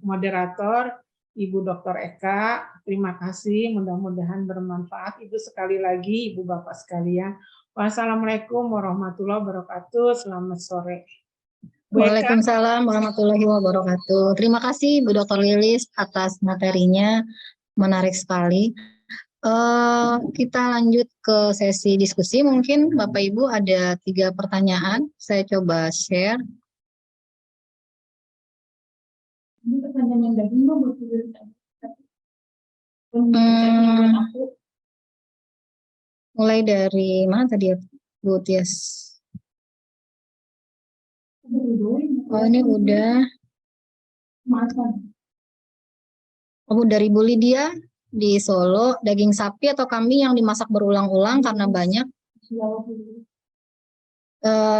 moderator Ibu Dr. Eka. Terima kasih, mudah-mudahan bermanfaat. Ibu sekali lagi, Ibu Bapak sekalian. Wassalamualaikum warahmatullahi wabarakatuh. Selamat sore. Waalaikumsalam warahmatullahi wabarakatuh. Terima kasih Bu Dr. Lilis atas materinya, menarik sekali. Kita lanjut ke sesi diskusi. Mungkin Bapak Ibu ada 3 pertanyaan. Saya coba share. Mulai dari mana tadi ya, Bu Tias? Oh, ini udah. Oh, dari Bu Lydia di Solo, daging sapi atau kambing yang dimasak berulang-ulang karena banyak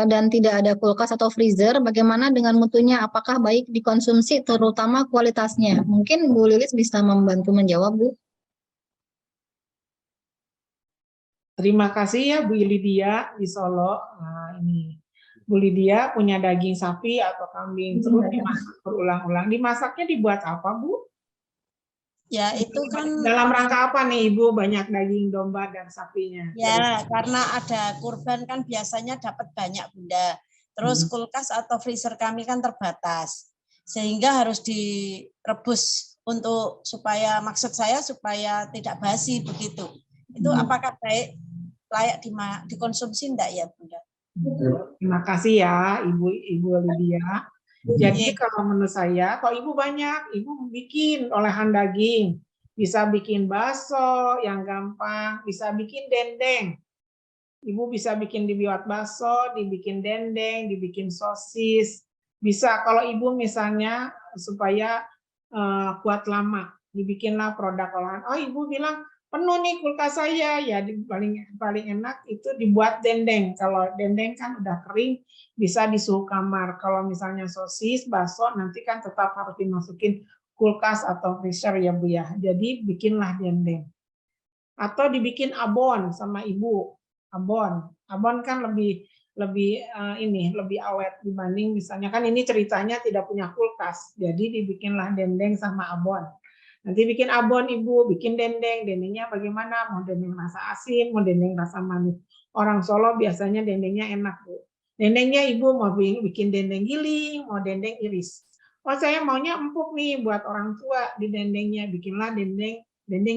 dan tidak ada kulkas atau freezer, bagaimana dengan mutunya? Apakah baik dikonsumsi, terutama kualitasnya? Mungkin Bu Lilis bisa membantu menjawab, Bu. Terima kasih ya Bu Lydia di Solo. Ini Bu Lydia punya daging sapi atau kambing terus dimasak berulang-ulang. Dimasaknya dibuat apa, Bu? Ya, itu kan dalam rangka apa nih Ibu banyak daging domba dan sapinya? Ya, karena ada kurban kan biasanya dapat banyak Bunda. Terus kulkas atau freezer kami kan terbatas. Sehingga harus direbus untuk supaya, maksud saya supaya tidak basi begitu. Itu apakah layak dikonsumsi enggak ya Bunda? Terima kasih ya Ibu Lydia. Jadi kalau menurut saya, kalau Ibu banyak, Ibu bikin olahan daging. Bisa bikin bakso yang gampang, bisa bikin dendeng. Ibu bisa bikin dibuat bakso, dibikin dendeng, dibikin sosis. Bisa kalau ibu misalnya supaya kuat lama, dibikinlah produk olahan. Oh, ibu bilang penuh nih kulkas saya, ya paling enak itu dibuat dendeng. Kalau dendeng kan udah kering, bisa di suhu kamar. Kalau misalnya sosis, bakso, nanti kan tetap harus dimasukin kulkas atau freezer ya Bu ya. Jadi bikinlah dendeng. Atau dibikin abon sama ibu. Abon kan lebih awet dibanding misalnya, kan ini ceritanya tidak punya kulkas. Jadi dibikinlah dendeng sama abon. Nanti bikin abon ibu, bikin dendeng. Dendengnya bagaimana? Mau dendeng rasa asin, mau dendeng rasa manis. Orang Solo biasanya dendengnya enak, Bu. Dendengnya ibu mau bikin dendeng giling, mau dendeng iris. Oh, saya maunya empuk nih buat orang tua di dendengnya. Bikinlah dendeng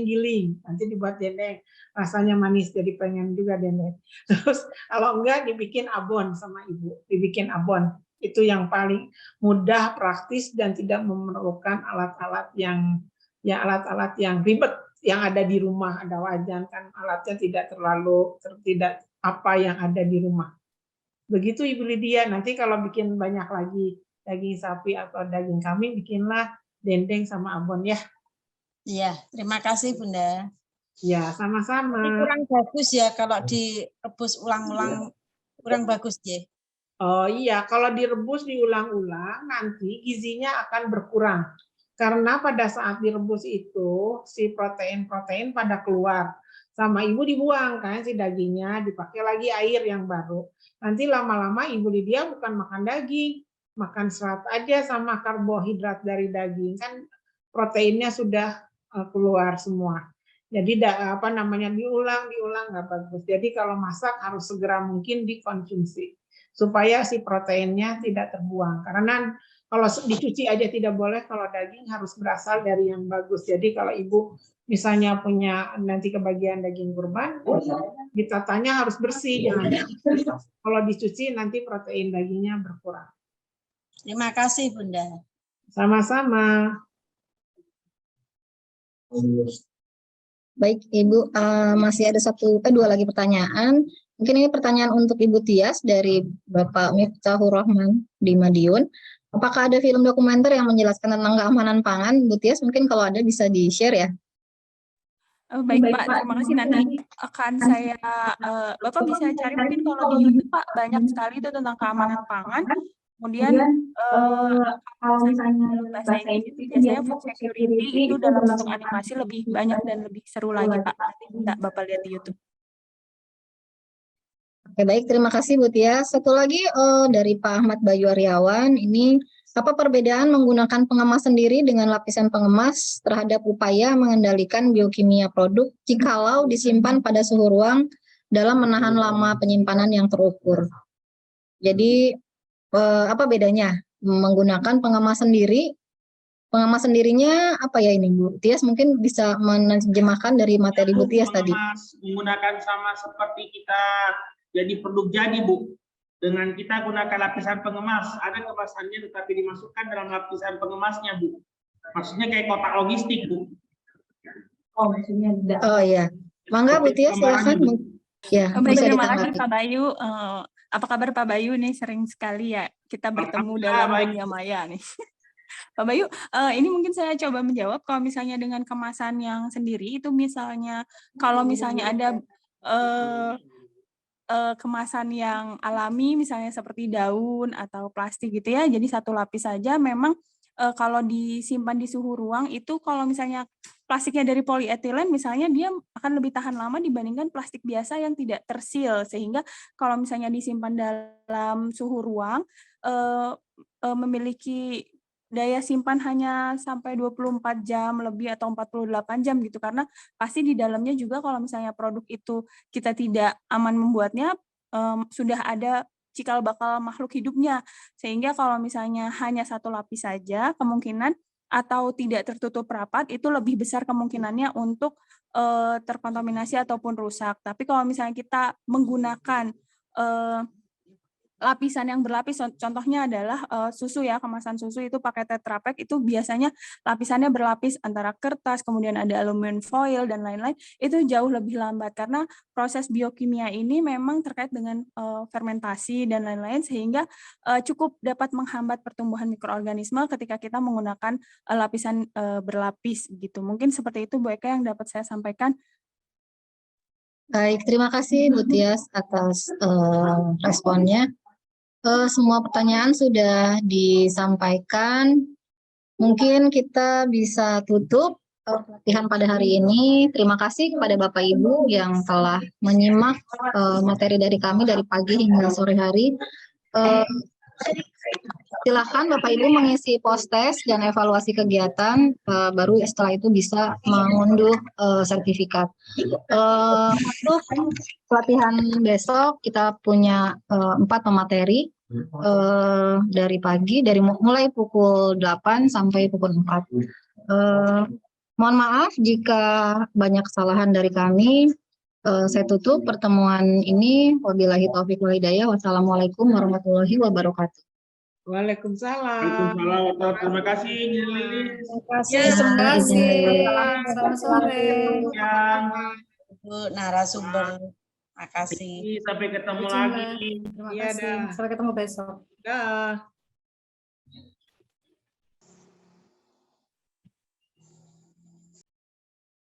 giling. Nanti dibuat dendeng. Rasanya manis, jadi pengen juga dendeng. Terus kalau enggak dibikin abon sama ibu. Dibikin abon. Itu yang paling mudah, praktis, dan tidak memerlukan alat-alat yang ribet yang ada di rumah. Ada wajan kan alatnya tidak apa yang ada di rumah. Begitu Ibu Lydia. Nanti kalau bikin banyak lagi daging sapi atau daging kambing, bikinlah dendeng sama abon ya. Iya, terima kasih Bunda. Ya, sama-sama. Tapi kurang bagus ya kalau direbus ulang-ulang, kurang bagus ya. Oh iya, kalau direbus diulang-ulang nanti gizinya akan berkurang. Karena pada saat direbus itu si protein-protein pada keluar. Sama ibu dibuang kan si dagingnya, dipakai lagi air yang baru. Nanti lama-lama Ibu Lydia bukan makan daging, makan serat aja sama karbohidrat dari daging. Kan proteinnya sudah keluar semua. Jadi diulang nggak bagus. Jadi kalau masak harus segera mungkin dikonsumsi supaya si proteinnya tidak terbuang. Karena kalau dicuci aja tidak boleh, kalau daging harus berasal dari yang bagus. Jadi kalau ibu misalnya punya nanti kebagian daging kurban, ditatanya harus bersih, jangan. Kalau dicuci nanti protein dagingnya berkurang. Terima kasih Bunda. Sama-sama. Baik Ibu, masih ada dua lagi pertanyaan. Mungkin ini pertanyaan untuk Ibu Tias dari Bapak Miftahur Rahman di Madiun. Apakah ada film dokumenter yang menjelaskan tentang keamanan pangan? Bu Tias, mungkin kalau ada bisa di-share ya. Baik Pak, terima kasih. Nanti akan saya, Bapak bisa cari mungkin kalau di YouTube Pak, banyak sekali itu tentang keamanan pangan. Kemudian kalau misalnya bahasa Inggris itu biasanya food security itu dalam bentuk animasi lebih banyak dan lebih seru lagi Pak. Nanti bisa Bapak lihat di YouTube. Oke, baik, terima kasih Bu Tias. Satu lagi dari Pak Ahmad Bayu Aryawan, ini apa perbedaan menggunakan pengemas sendiri dengan lapisan pengemas terhadap upaya mengendalikan biokimia produk jikalau disimpan pada suhu ruang dalam menahan lama penyimpanan yang terukur? Jadi apa bedanya menggunakan pengemas sendiri? Pengemas sendirinya apa ya ini Bu Tias, mungkin bisa menerjemahkan dari materi Bu Tias tadi. Menggunakan sama seperti kita jadi produk jadi Bu. Dengan kita gunakan lapisan pengemas, ada kemasannya tetapi dimasukkan dalam lapisan pengemasnya Bu. Maksudnya kayak kotak logistik Bu. Oh maksudnya tidak. Oh ya, mangga Bu Tias silakan. Ya, bisa Terima ditanggapi. kasih Pak Bayu. Apa kabar Pak Bayu nih, sering sekali ya kita bertemu dalam dunia maya nih. Pak Bayu, ini mungkin saya coba menjawab kalau misalnya dengan kemasan yang sendiri itu misalnya kalau misalnya ada kemasan yang alami misalnya seperti daun atau plastik gitu ya, jadi satu lapis saja memang kalau disimpan di suhu ruang itu kalau misalnya plastiknya dari polietilen misalnya dia akan lebih tahan lama dibandingkan plastik biasa yang tidak terseal, sehingga kalau misalnya disimpan dalam suhu ruang memiliki daya simpan hanya sampai 24 jam lebih atau 48 jam gitu, karena pasti di dalamnya juga kalau misalnya produk itu kita tidak aman membuatnya sudah ada cikal bakal makhluk hidupnya, sehingga kalau misalnya hanya satu lapis saja kemungkinan atau tidak tertutup rapat itu lebih besar kemungkinannya untuk terkontaminasi ataupun rusak. Tapi kalau misalnya kita menggunakan lapisan yang berlapis, contohnya adalah susu ya, kemasan susu itu pakai Tetra Pak, itu biasanya lapisannya berlapis antara kertas, kemudian ada aluminium foil dan lain-lain, itu jauh lebih lambat karena proses biokimia ini memang terkait dengan fermentasi dan lain-lain, sehingga cukup dapat menghambat pertumbuhan mikroorganisme ketika kita menggunakan lapisan berlapis gitu. Mungkin seperti itu Bu Eka yang dapat saya sampaikan. Baik, terima kasih Bu Tias atas responnya. Semua pertanyaan sudah disampaikan. Mungkin kita bisa tutup pelatihan pada hari ini. Terima kasih kepada Bapak Ibu yang telah menyimak materi dari kami dari pagi hingga sore hari. Silakan Bapak Ibu mengisi post-test dan evaluasi kegiatan, baru setelah itu bisa mengunduh sertifikat. Untuk pelatihan besok kita punya 4 pemateri dari pagi, mulai pukul 8 sampai pukul 4. Mohon maaf jika banyak kesalahan dari kami. Saya tutup pertemuan ini. Wabillahi taufiq wal hidayah. Wassalamualaikum warahmatullahi wabarakatuh. Waalaikumsalam. Waalaikumsalam. Terima kasih, Lilis. Terima kasih. Ya, terima kasih. Selamat sore. Bu narasumber. Makasih. Sampai ketemu lagi. Terima Iya, kasih. dah. Sampai ketemu besok. Dah.